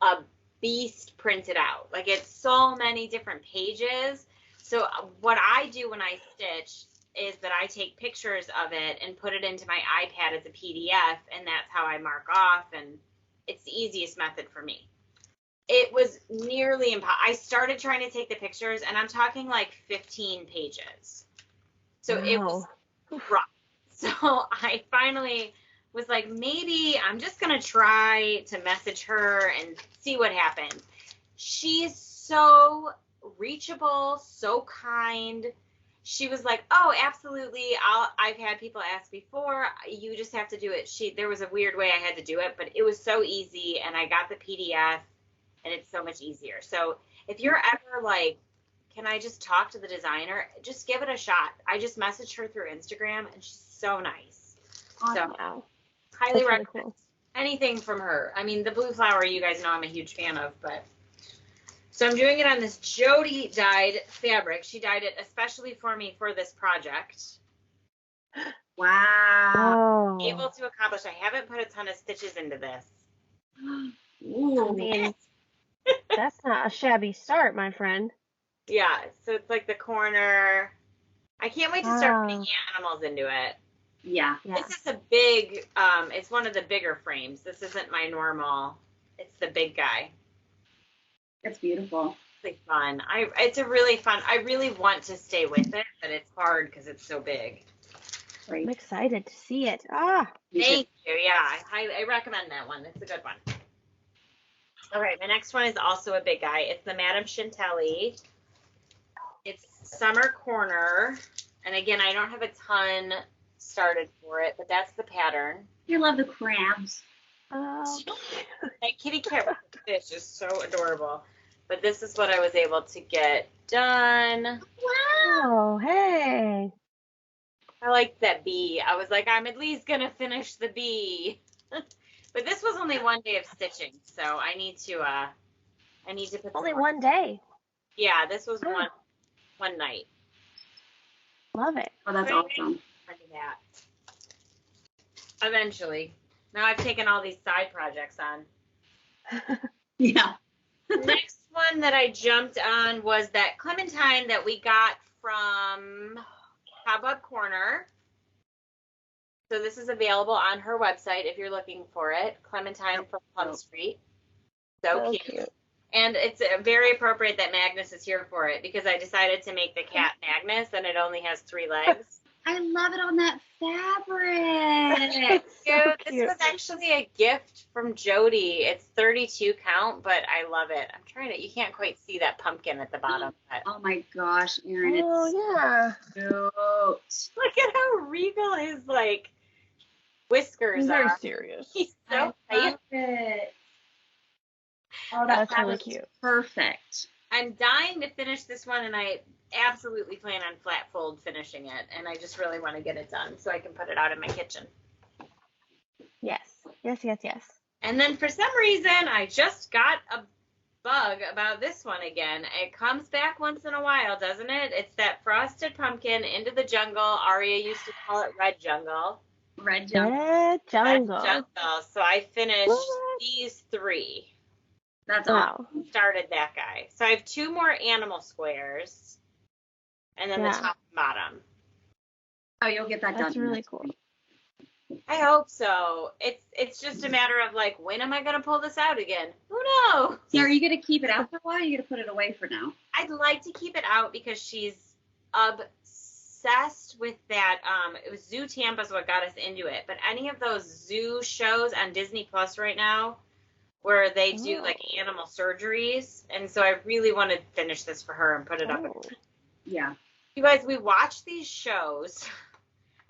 a beast printed out. Like, it's so many different pages. So what I do when I stitch is that I take pictures of it and put it into my iPad as a PDF, and that's how I mark off, and it's the easiest method for me. It was nearly impossible. I started trying to take the pictures, and I'm talking like 15 pages. So it was rough. So I finally was like, maybe I'm just going to try to message her and see what happens. She's so reachable, so kind. She was like, oh, absolutely. I've had people ask before. You just have to do it. There was a weird way I had to do it, but it was so easy, and I got the PDF, and it's so much easier. So if you're ever like, can I just talk to the designer? Just give it a shot. I just messaged her through Instagram, and she's so nice. Awesome. So highly recommend really anything from her. I mean, the blue flower, you guys know I'm a huge fan of, but so I'm doing it on this Jodi dyed fabric. She dyed it especially for me for this project. Wow. Able to accomplish. I haven't put a ton of stitches into this. Ooh. I mean, that's not a shabby start, my friend. Yeah, so it's like the corner. I can't wait to start putting animals into it. Yeah. This is a big, it's one of the bigger frames. This isn't my normal. It's the big guy. It's beautiful. It's fun. It's a really fun. I really want to stay with it, but it's hard because it's so big. Right. I'm excited to see it. Thank you. Yeah, I recommend that one. It's a good one. All right, my next one is also a big guy. It's the Madame Chantilly. It's Summer Corner, and again, I don't have a ton started for it, but that's the pattern. You love the crabs. Oh, that kitty cat with the fish is so adorable. But this is what I was able to get done. Wow, hey. I liked that bee. I was like, I'm at least going to finish the bee. But this was only one day of stitching, so I need to put only one day. Yeah, this was one night. Love it. Oh, that's awesome. That. Eventually. Now I've taken all these side projects on. Yeah. Next one that I jumped on was that Clementine that we got from Cobweb Corner. So this is available on her website if you're looking for it. Clementine from Plum Street. So cute. And it's very appropriate that Magnus is here for it because I decided to make the cat Magnus and it only has 3 legs. I love it on that fabric. So this was actually a gift from Jodi. It's 32 count, but I love it. I'm trying to, you can't quite see that pumpkin at the bottom. But. Oh my gosh, Erin, it's cute. Look at how regal his like whiskers very are. serious. He's so tight. Oh, that's really cute. Perfect. I'm dying to finish this one, and I absolutely plan on flat fold finishing it, and I just really want to get it done so I can put it out in my kitchen. Yes. And then for some reason, I just got a bug about this one again. It comes back once in a while, doesn't it? It's that frosted pumpkin into the jungle. Aria used to call it red jungle. Red jungle. Red jungle. So I finished these 3. That's wow. Awesome. Started that guy. So I have 2 more animal squares, and then the top and bottom. Oh, you'll get that done. That's really cool. I hope so. It's just a matter of like, when am I gonna pull this out again? Who knows? So are you gonna keep it out for a while? Or are you gonna put it away for now? I'd like to keep it out because she's obsessed with that. It was Zoo Tampa is what got us into it. But any of those zoo shows on Disney Plus right now, where they do like animal surgeries, and so I really want to finish this for her and put it up. Yeah. You guys, we watch these shows,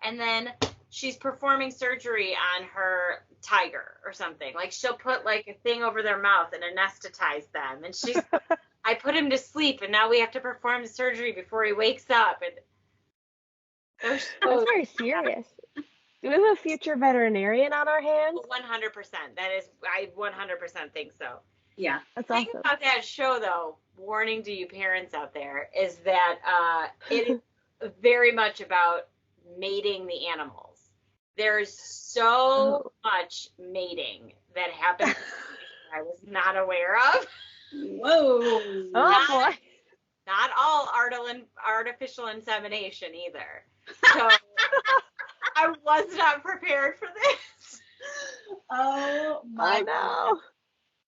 and then she's performing surgery on her tiger or something. Like she'll put like a thing over their mouth and anesthetize them, and she's. I put him to sleep, and now we have to perform the surgery before he wakes up. And that's very serious. Do we have a future veterinarian on our hands? 100%. That is, I 100% think so. Yeah. That's the thing awesome. about that show, though, warning to you parents out there, is that it is very much about mating the animals. There's so much mating that happens I was not aware of. Whoa. Oh, boy. Not all artificial insemination either. So I was not prepared for this. Oh my God.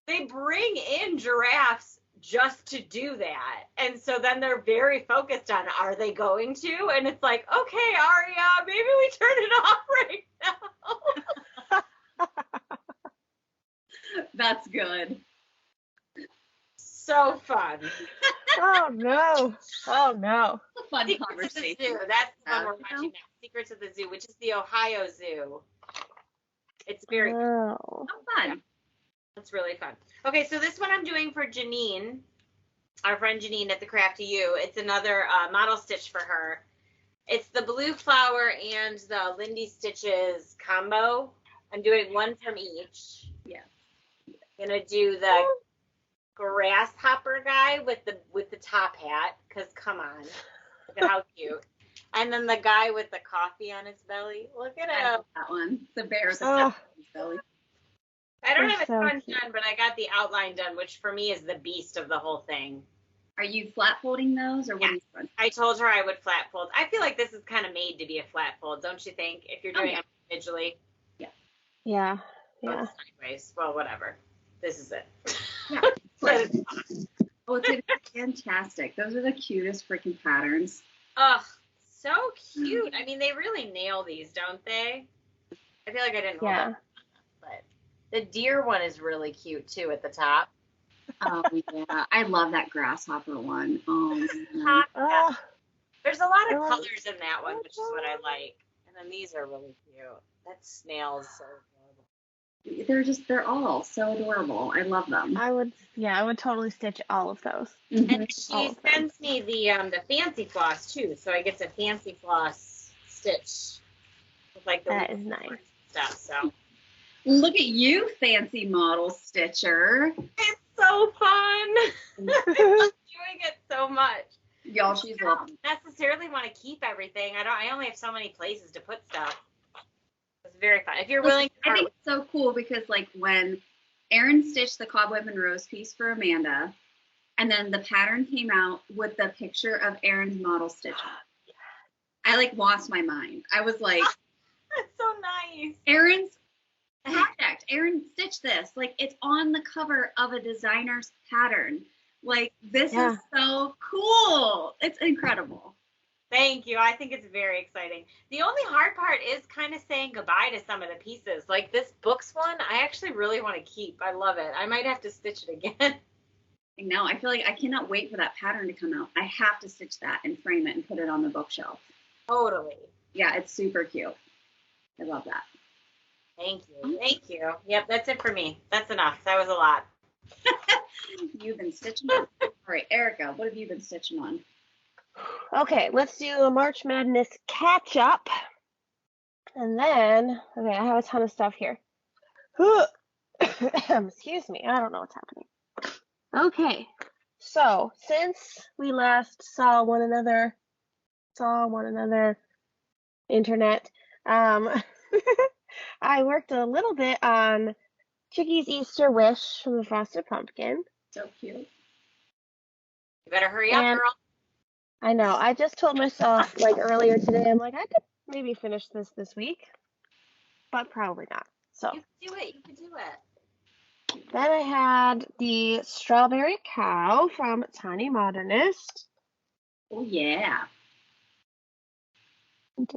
They bring in giraffes just to do that. And so then they're very focused on, are they going to? And it's like, okay, Aria, maybe we turn it off right now. That's good. So fun. Oh no. Oh no. A fun Secrets conversation. of the Zoo. That's the one we're watching now. Secrets of the Zoo, which is the Ohio Zoo. It's very good. Oh. Oh, fun. Yeah. It's really fun. Okay, so this one I'm doing for Janine, our friend Janine at the Crafty U. It's another model stitch for her. It's the blue flower and the Lindy Stitches combo. I'm doing one from each. Yeah. I'm gonna do the grasshopper guy with the top hat, because come on, look at how cute. And then the guy with the coffee on his belly. Look at I him. love that one. The bear with the Oh. belly. I don't They're have a so ton cute. done, but I got the outline done, which for me is the beast of the whole thing. Are you flat folding those, or what are you doing? I told her I would flat fold. I feel like this is kind of made to be a flat fold, don't you think? If you're doing yeah. it individually, Yeah. or Yeah. sideways. Well, whatever. This is it. Yeah. But it's Oh, it's fantastic. Those are the cutest freaking patterns. oh, so cute. I mean, they really nail these, don't they? I feel like I didn't know Yeah. that, but the deer one is really cute too at the top. Oh yeah, I love that grasshopper one. Oh, man. Top, yeah. Oh. There's a lot of Oh. colors in that one, which is what I like. And then these are really cute. That snail is so adorable. They're all so adorable. I love them. I would totally stitch all of those. Mhm. And All she of them. sends me the fancy floss too, so I get a fancy floss stitch with like the That weird is nice. stuff. So Look at you, fancy model stitcher. it's so fun. Doing it so much. Y'all, she's I loving. don't necessarily want to keep everything. I only have so many places to put stuff. It's very fun. If you're willing to I think it's so cool because like when Erin stitched the cobweb and rose piece for Amanda, and then the pattern came out with the picture of Erin's model stitch. I like lost my mind. I was like, it's so nice. Erin's project. Erin stitched this. Like it's on the cover of a designer's pattern. Like this Yeah. is so cool. It's incredible. Thank you. I think it's very exciting. The only hard part is kind of saying goodbye to some of the pieces. Like this books one, I actually really want to keep. I love it. I might have to stitch it again. No, I feel like I cannot wait for that pattern to come out. I have to stitch that and frame it and put it on the bookshelf. Totally. Yeah, it's super cute. I love that. Thank you. Thank you. Yep, that's it for me. That's enough. That was a lot. You've been stitching on. All right, Erika, what have you been stitching on? Okay, let's do a March Madness catch up. And then, okay, I have a ton of stuff here. Excuse me, I don't know what's happening. Okay, so since we last saw one another internet, I worked a little bit on Chickie's Easter Wish from the Frosted Pumpkin. So cute. You better hurry up, And- girl. I know, I just told myself like earlier today, I'm like, I could maybe finish this week, but probably not. So You can do it. You can do it. then I had the Strawberry Cow from Tiny Modernist. Oh yeah. Good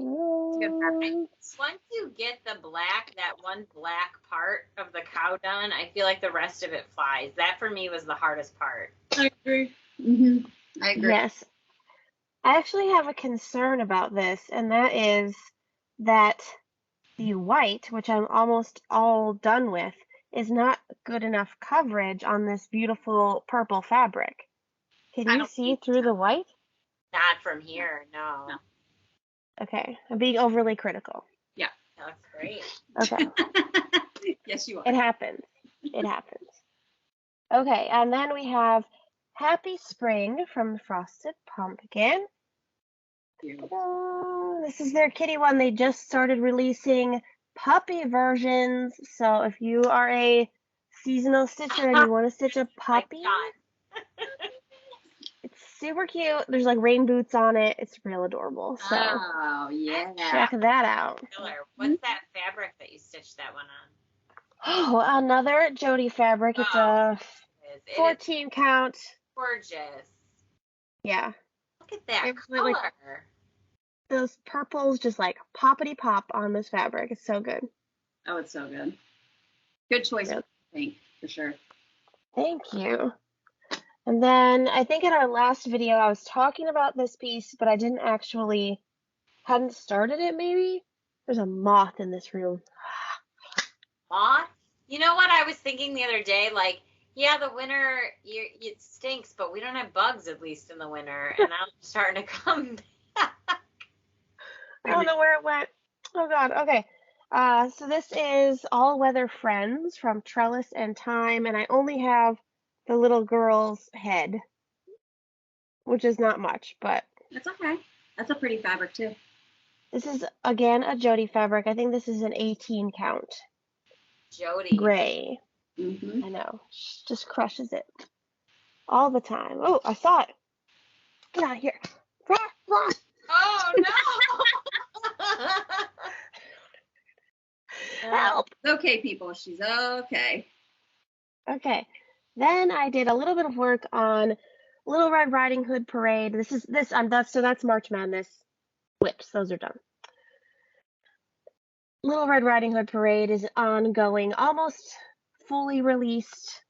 pattern. Once you get that one black part of the cow done, I feel like the rest of it flies. That for me was the hardest part. I agree. Mm-hmm. I agree. Yes. I actually have a concern about this, and that is that the white, which I'm almost all done with, is not good enough coverage on this beautiful purple fabric. Can I you don't see think through so. the white? Not from here, no. No. Okay, I'm being overly critical. That looks great. Okay, Yes, you are. it happens. It happens. Okay, and then we have Happy Spring from Frosted Pumpkin. Ta-da! This is their kitty one. They just started releasing puppy versions. So if you are a seasonal stitcher and you want to stitch a puppy, My God. it's super cute. There's like rain boots on it. It's real adorable. So Oh, yeah. check that out. Killer. What's that fabric that you stitched that one on? Oh, another Jodi fabric. It's a It is 14 count. gorgeous. Yeah. Look at that It's color. like those purples just like poppity pop on this fabric. It's so good. Oh, it's so good. Good choice, Yep. I think, for sure. Thank you. And then I think in our last video I was talking about this piece, but I hadn't started it maybe. There's a moth in this room. Moth? You know what I was thinking the other day? Like, yeah, the winter, it stinks, but we don't have bugs at least in the winter. And I'm starting to come back. I don't know where it went. Oh God. Okay. So this is All Weather Friends from Trellis and Time, and I only have the little girl's head, which is not much, but That's okay. That's a pretty fabric, too. this is again a Jodi fabric. I think this is an 18 count. Jodi. Gray. Mm-hmm. I know. She just crushes it all the time. Oh, I saw it. Get out of here. Oh, no. Help. It's okay, people. She's okay. Okay. Then I did a little bit of work on Little Red Riding Hood Parade. That's March Madness whips. Those are done. Little Red Riding Hood Parade is ongoing, almost fully released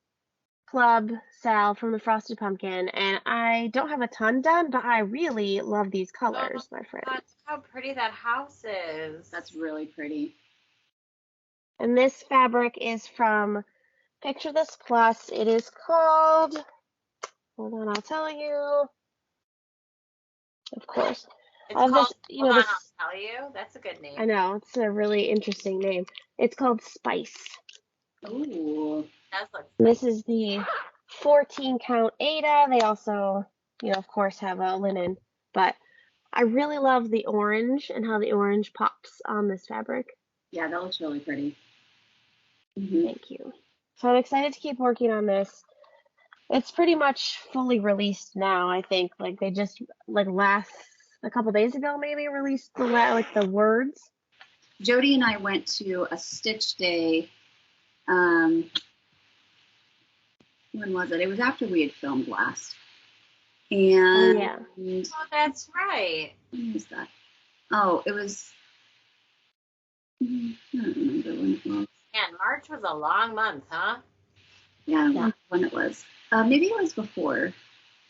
club SAL from the Frosted Pumpkin, and I don't have a ton done, but I really love these colors, my friend. God, look how pretty that house is. That's really pretty. And this fabric is from Picture This Plus. It is called, hold on, I'll tell you. Of course. It's called, I'll tell you. That's a good name. I know, it's a really interesting name. It's called Spice. Ooh. This is the 14 count Ada. They also, of course, have a linen, but I really love the orange and how the orange pops on this fabric. Yeah, that looks really pretty. Mm-hmm. Thank you. So I'm excited to keep working on this. It's pretty much fully released now, I think. Like they just a couple days ago maybe released the words. Jodi and I went to a stitch day. When was it? It was after we had filmed last. And yeah. Oh, that's right. When was that? Oh, it was. I don't remember when it was. Man, March was a long month, huh? Yeah, I don't remember when it was. Maybe it was before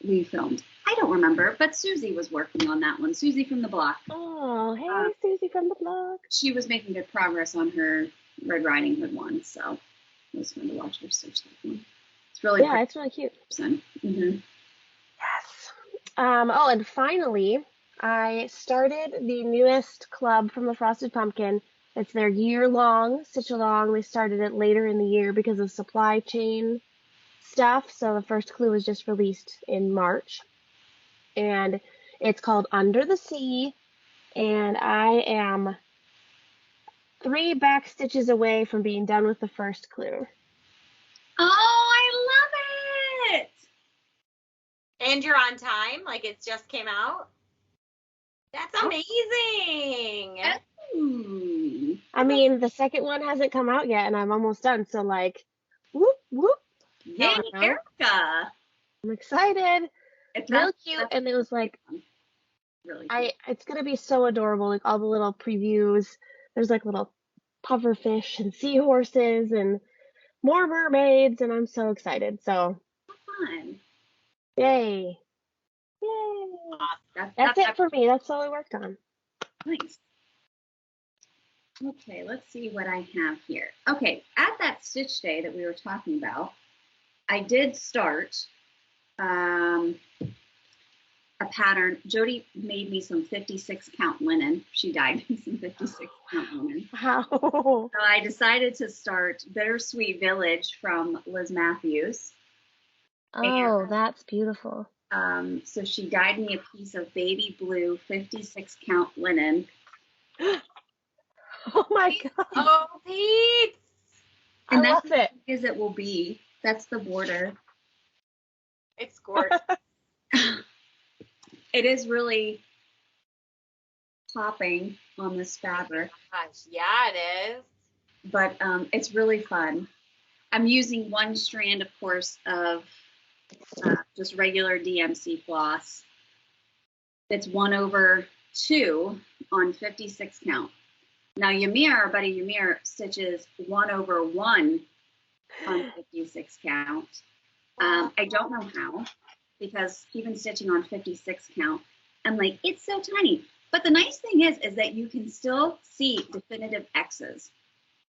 we filmed. I don't remember, but Susie was working on that one. Susie from the block. Oh, hey, Susie from the block. She was making good progress on her Red Riding Hood one, so it was fun to watch her stitch that one. It's really it's really cute. Mm-hmm. Yes. And finally, I started the newest club from the Frosted Pumpkin. It's their year-long stitch-along. They started it later in the year because of supply chain stuff. So the first clue was just released in March. And it's called Under the Sea. And I am 3 back stitches away from being done with the first clue. Oh, I love it! And you're on time? Like it just came out? That's amazing! Ooh. I mean, the second one hasn't come out yet, and I'm almost done. So, whoop, whoop. Yay, Erika! I'm excited. It's real cute, and it was really cute. It's gonna be so adorable. Like all the little previews. There's little pufferfish and seahorses and more mermaids, and I'm so excited. So, Fun. yay! That's it for me. That's all I worked on. Nice. Okay, let's see what I have here. Okay, at that stitch day that we were talking about, I did start a pattern. Jodi made me some 56 count linen. She dyed me some 56 count linen. Wow. So I decided to start Bittersweet Village from Liz Matthews. Oh, that's beautiful. So she dyed me a piece of baby blue 56 count linen. Oh my God. Oh, Pete! And I love that's it. as it will be. That's the border. It's gorgeous. it is really popping on this fabric. Gosh, yeah, it is. But it's really fun. I'm using one strand, of course, of just regular DMC floss. It's 1/2 on 56 count. Now Ymir, our buddy Ymir, stitches 1/1 on 56 count. I don't know how, because even stitching on 56 count, I'm like, it's so tiny. But the nice thing is that you can still see definitive X's,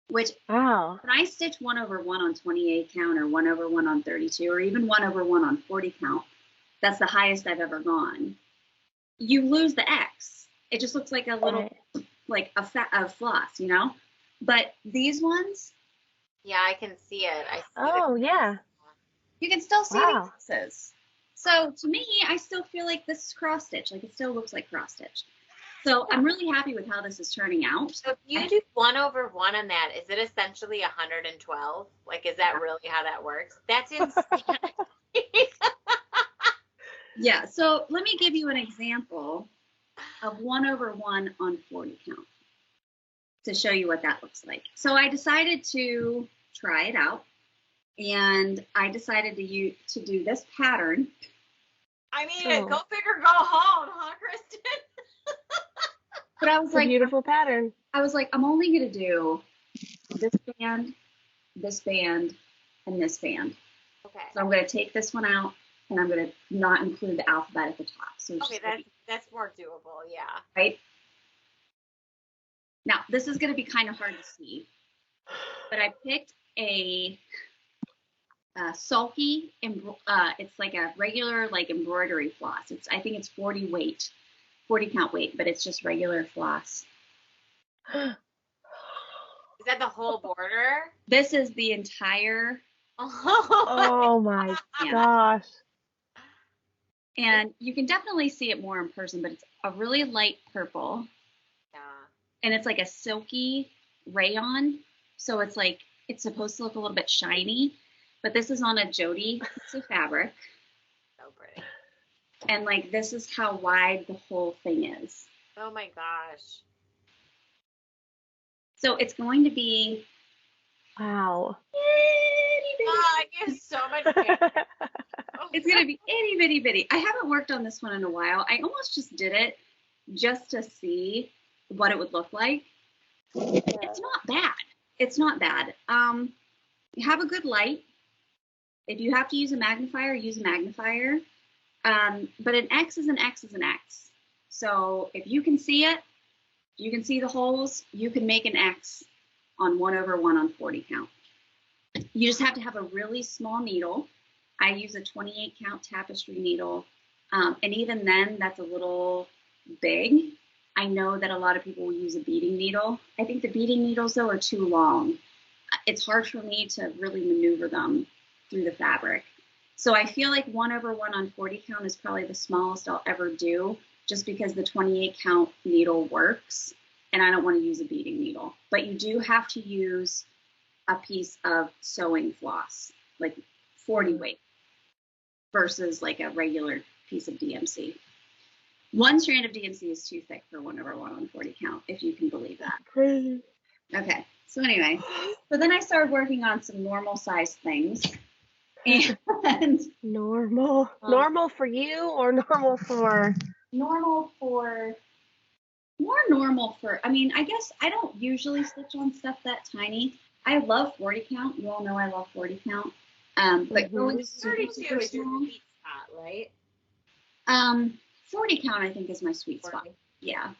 which Wow. when I stitch 1/1 on 28 count or 1/1 on 32 or even 1/1 on 40 count, that's the highest I've ever gone. You lose the X. It just looks like a little, like a floss, you know? But these ones, Yeah, I can see it. I see Oh, yeah. you can still see Wow. the X's. So to me, I still feel like this is cross stitch. Like it still looks like cross stitch. So I'm really happy with how this is turning out. So if you do 1/1 on that, is it essentially 112? Like, is that really how that works? That's insane. Yeah, so let me give you an example of 1/1 on 40 count to show you what that looks like. So I decided to try it out, and I decided to do this pattern. I mean, go figure, go home, huh, Kristen? But I was It's a like, beautiful pattern. I was like, I'm only gonna do this band, and this band. Okay. So I'm gonna take this one out, and I'm gonna not include the alphabet at the top. So it's Okay, just that's more doable, yeah. right. Now this is gonna be kind of hard to see, but I picked a sulky. It's like a regular like embroidery floss. I think it's 40 count weight, but it's just regular floss. Is that the whole border? This is the entire. Oh my Yeah. gosh. And you can definitely see it more in person, but it's a really light purple. Yeah. And it's like a silky rayon. So it's like, it's supposed to look a little bit shiny, but this is on a Jodi piece of fabric. So pretty. And like, this is how wide the whole thing is. Oh my gosh. So it's going to be. Wow. Oh, I get so much hair. Oh, It's going to be itty bitty bitty. I haven't worked on this one in a while. I almost just did it just to see what it would look like. It's not bad. It's not bad. You have a good light. If you have to use a magnifier, use a magnifier. But an X is an X is an X. So if you can see it, you can see the holes, you can make an X on 1/1 on 40 count. You just have to have a really small needle. I use a 28 count tapestry needle. And even then, that's a little big. I know that a lot of people will use a beading needle. I think the beading needles, though, are too long. It's hard for me to really maneuver them through the fabric. So I feel like 1/1 on 40 count is probably the smallest I'll ever do, just because the 28 count needle works, and I don't want to use a beading needle. But you do have to use a piece of sewing floss, like 40 weight, versus like a regular piece of DMC. One strand of DMC is too thick for 1/1 on 40 count, if you can believe that. Crazy. Okay, so anyway, so then I started working on some normal size things. And Normal. Normal for you or normal for? normal for, more normal for, I mean, I guess I don't usually stitch on stuff that tiny. I love 40 count. You all know I love 40 count. But going super, 32 super is your small, sweet spot, right? 40 count I think is my sweet spot. 40. Yeah.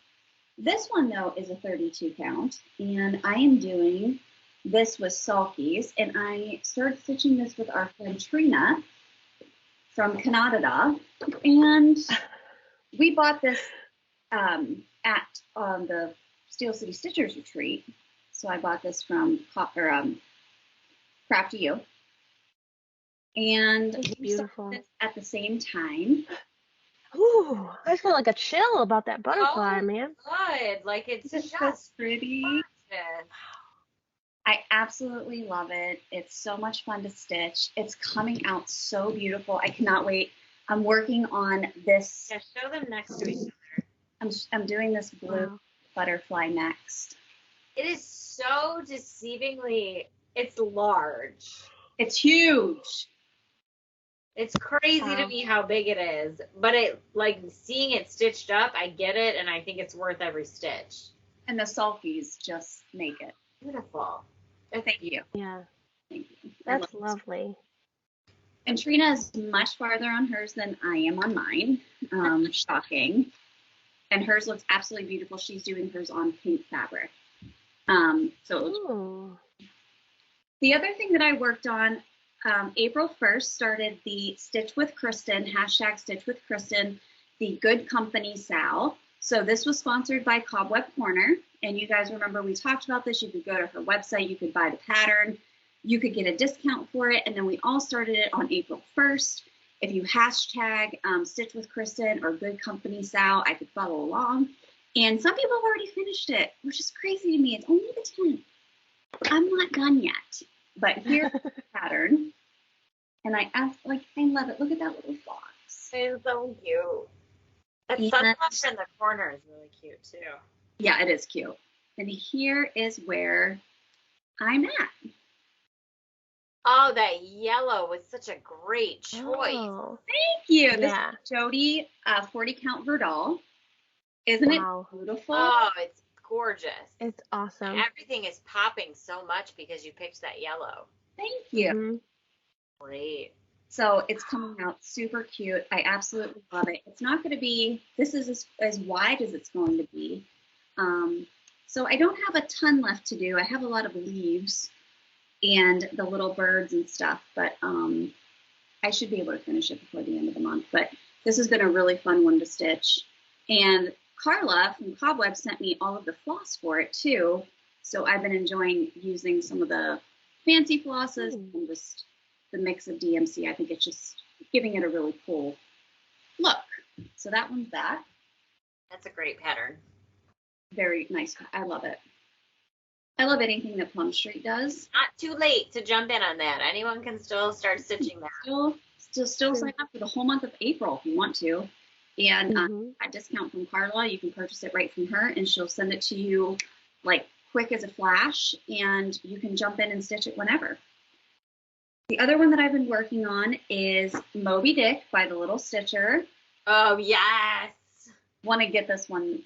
This one though is a 32 count, and I am doing this with sulkies, and I started stitching this with our friend Trina from Canada, and we bought this at the Steel City Stitchers retreat. So I bought this from Craft to You, and That's we started beautiful. this at the same time. Ooh, I just feel like a chill about that butterfly, Oh, man. good. Like, it's It's just so pretty. gorgeous. I absolutely love it. It's so much fun to stitch. It's coming out so beautiful. I cannot wait I'm working on this. Yeah, show them next to each other. I'm doing this blue Wow. butterfly next. It is so deceivingly, it's large. It's huge. It's crazy to Wow. me how big it is, but it, like, seeing it stitched up, I get it, and I think it's worth every stitch. And the sulkies just make it. Beautiful. Thank you. Yeah, Thank you. I that's love this. lovely. And Trina is much farther on hers than I am on mine. Shocking. And hers looks absolutely beautiful. She's doing hers on pink fabric. So it looks. Ooh. The other thing that I worked on, April 1st, started the Stitch with Kristen, hashtag Stitch with Kristen, the Good Company SAL. So this was sponsored by Cobweb Corner. And you guys remember we talked about this. You could go to her website. You could buy the pattern. You could get a discount for it. And then we all started it on April 1st. If you hashtag Stitch with Kristen or Good Company SAL, I could follow along. And some people have already finished it, which is crazy to me. It's only the 10th. I'm not done yet. But here's the pattern. And I love it. Look at that little fox. It's so cute. That And- sunflower in the corner is really cute, too. Yeah, it is cute. And here is where I'm at. Oh, that yellow was such a great choice. Oh, Thank you. This yeah. is Jodi 40 count Verdal. Isn't Wow. it beautiful? Oh, it's gorgeous. It's awesome. Everything is popping so much because you picked that yellow. Thank you. Mhm. Great. So it's coming out super cute. I absolutely love it. It's not going to be, this is as wide as it's going to be. So I don't have a ton left to do. I have a lot of leaves and the little birds and stuff, but I should be able to finish it before the end of the month. But this has been a really fun one to stitch. And Carla from Cobweb sent me all of the floss for it too. So I've been enjoying using some of the fancy flosses and just the mix of DMC. I think it's just giving it a really cool look. So that one's that. That's a great pattern. Very nice. I love it. I love anything that Plum Street does. Not too late to jump in on that. Anyone can still start stitching that. Still sign up for the whole month of April if you want to. And Mhm. a discount from Carla, you can purchase it right from her and she'll send it to you like quick as a flash and you can jump in and stitch it whenever. The other one that I've been working on is Moby Dick by the Little Stitcher. Oh, yes. Want to get this one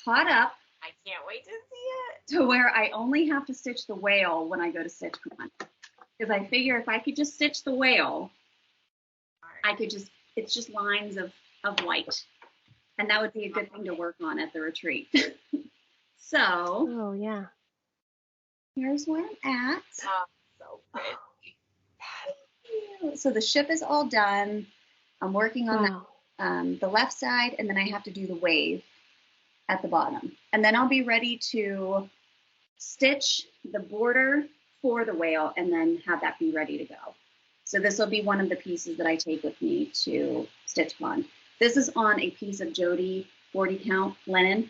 caught up I can't wait to see it. to where I only have to stitch the whale when I go to StitchCon. Because I figure if I could just stitch the whale, I could just, it's just lines of white. And that would be a good thing to work on at the retreat. So Oh, yeah. here's where I'm at. Oh, so pretty. So the ship is all done. I'm working on Wow. the left side, and then I have to do the wave at the bottom. And then I'll be ready to stitch the border for the whale and then have that be ready to go. So this will be one of the pieces that I take with me to StitchCon. This is on a piece of Jodi 40 count linen.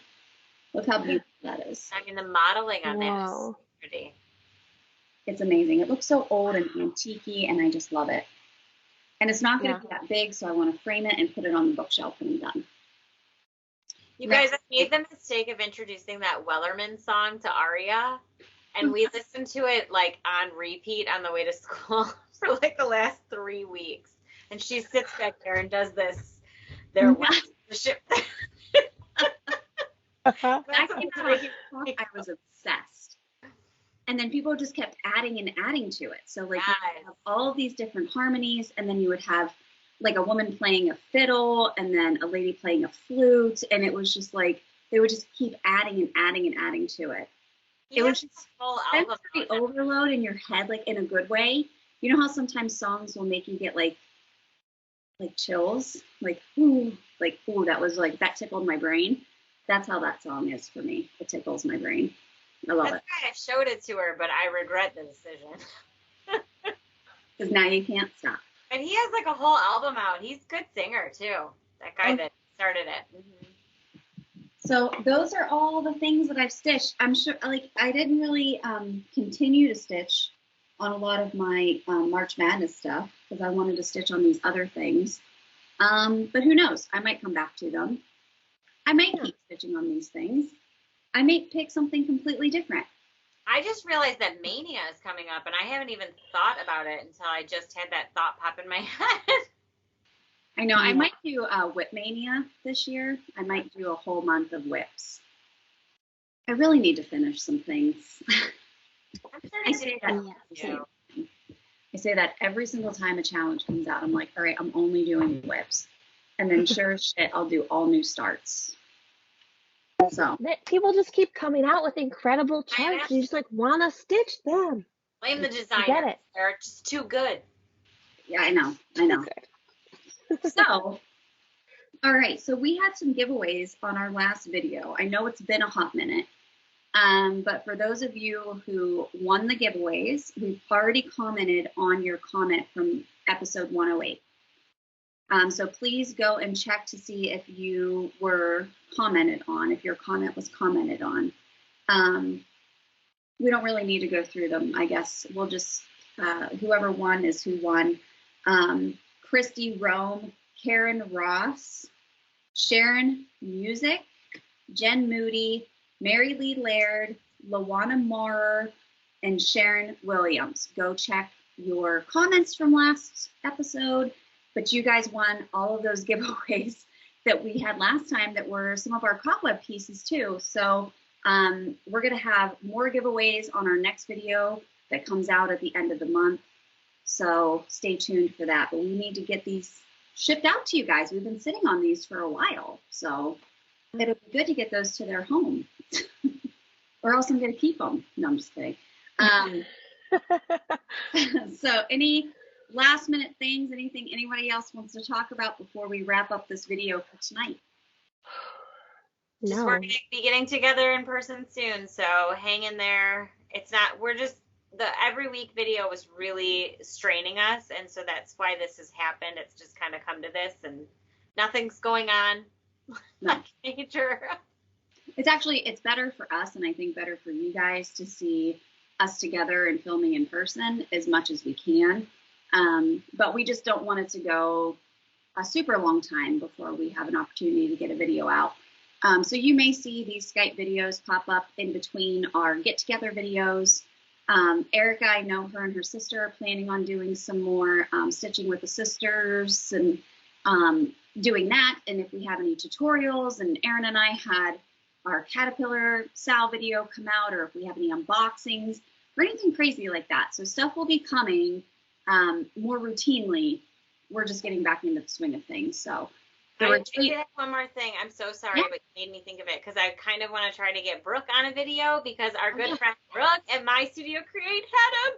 Look how beautiful that is. I mean, the modeling on that is Wow. pretty. It's amazing. It looks so old and antique-y, and I just love it. And it's not going to be that big, so I want to frame it and put it on the bookshelf when I'm done. You guys, I made the mistake of introducing that Wellerman song to Aria, and we listened to it like on repeat on the way to school for like the last 3 weeks. And she sits back there and does this. There was the ship. I was obsessed. And then people just kept adding and adding to it. So like you would have all of these different harmonies, and then you would have like a woman playing a fiddle and then a lady playing a flute, and it was just like they would just keep adding and adding and adding to it. It was just full album. sensory overload in your head, like in a good way. You know how sometimes songs will make you get like chills, like ooh, that was like that tickled my brain. That's how that song is for me. It tickles my brain. I love That's why I showed it to her, but I regret the decision. Because now you can't stop. And he has like a whole album out. He's a good singer too. That guy that started it. Mm-hmm. So those are all the things that I've stitched. I'm sure, like, I didn't really continue to stitch on a lot of my March Madness stuff because I wanted to stitch on these other things. But who knows? I might come back to them. I might keep stitching on these things. I may pick something completely different. I just realized that Mania is coming up, and I haven't even thought about it until I just had that thought pop in my head. I know. I might do Whip Mania this year. I might do a whole month of whips. I really need to finish some things. I say that every single time a challenge comes out. I'm like, all right, I'm only doing whips. And then sure as shit, I'll do all new starts. So people just keep coming out with incredible charts. You just like want to stitch them. Blame the designer. Get it. They're just too good. Yeah, I know. So, all right. So we had some giveaways on our last video. I know it's been a hot minute. But for those of you who won the giveaways, we've already commented on your comment from episode 108. So please go and check to see if you were commented on, if your comment was commented on. We don't really need to go through them. I guess we'll just, whoever won is who won. Christy Rome, Karen Ross, Sharon Music, Jen Moody, Mary Lee Laird, Lawana Maurer, and Sharon Williams. Go check your comments from last episode. But you guys won all of those giveaways that we had last time that were some of our cobweb pieces too. So we're going to have more giveaways on our next video that comes out at the end of the month. So stay tuned for that. But we need to get these shipped out to you guys. We've been sitting on these for a while. So it'll be good to get those to their home. Or else I'm going to keep them. No, I'm just kidding. So any last minute things, anything anybody else wants to talk about before we wrap up this video for tonight? Just we're going to be getting together in person soon, so hang in there. The every week video was really straining us, and so that's why this has happened. It's just kind of come to this, and nothing's going on. No. Major. It's better for us, and I think better for you guys to see us together and filming in person as much as we can. But we just don't want it to go a super long time before we have an opportunity to get a video out. So you may see these Skype videos pop up in between our get-together videos. Erika, I know her and her sister are planning on doing some more stitching with the sisters and doing that. And if we have any tutorials, and Erin and I had our Caterpillar SAL video come out, or if we have any unboxings or anything crazy like that. So stuff will be coming more routinely. We're just getting back into the swing of things. So I did one more thing. I'm so sorry, but you made me think of it because I kind of want to try to get Brooke on a video because our good friend Brooke at My Studio Create had a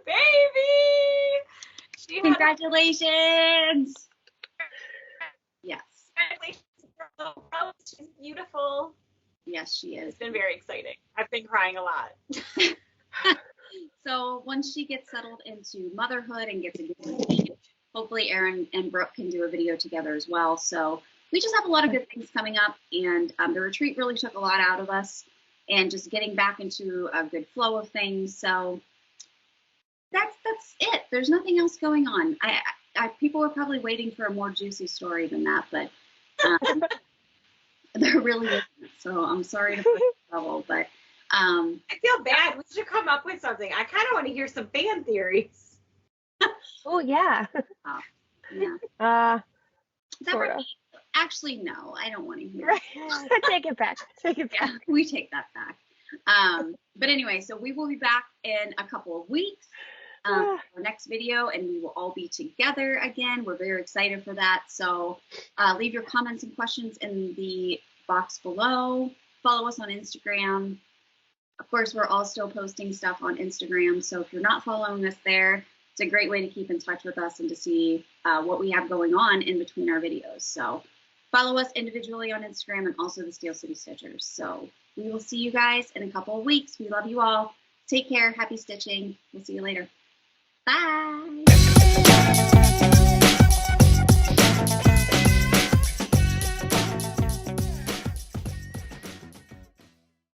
baby. Congratulations. Yes. Congratulations. She's beautiful. Yes, she is. It's been very exciting. I've been crying a lot. So once she gets settled into motherhood and gets a good routine, hopefully Erin and Brooke can do a video together as well. So we just have a lot of good things coming up, and the retreat really took a lot out of us and just getting back into a good flow of things. So that's it. There's nothing else going on. People were probably waiting for a more juicy story than that, but there really isn't. So I'm sorry to put you in trouble, but I feel bad. We should come up with something. I kind of want to hear some fan theories. Oh yeah. Yeah. Sort of. Actually, no, I don't want to hear. Right. Take it back. Take it back. Yeah, we take that back. But anyway, so we will be back in a couple of weeks for our next video, and we will all be together again. We're very excited for that. So leave your comments and questions in the box below. Follow us on Instagram. Of course, we're all still posting stuff on Instagram. So if you're not following us there, it's a great way to keep in touch with us and to see what we have going on in between our videos. So follow us individually on Instagram and also the Steel City Stitchers. So we will see you guys in a couple of weeks. We love you all. Take care. Happy stitching. We'll see you later. Bye.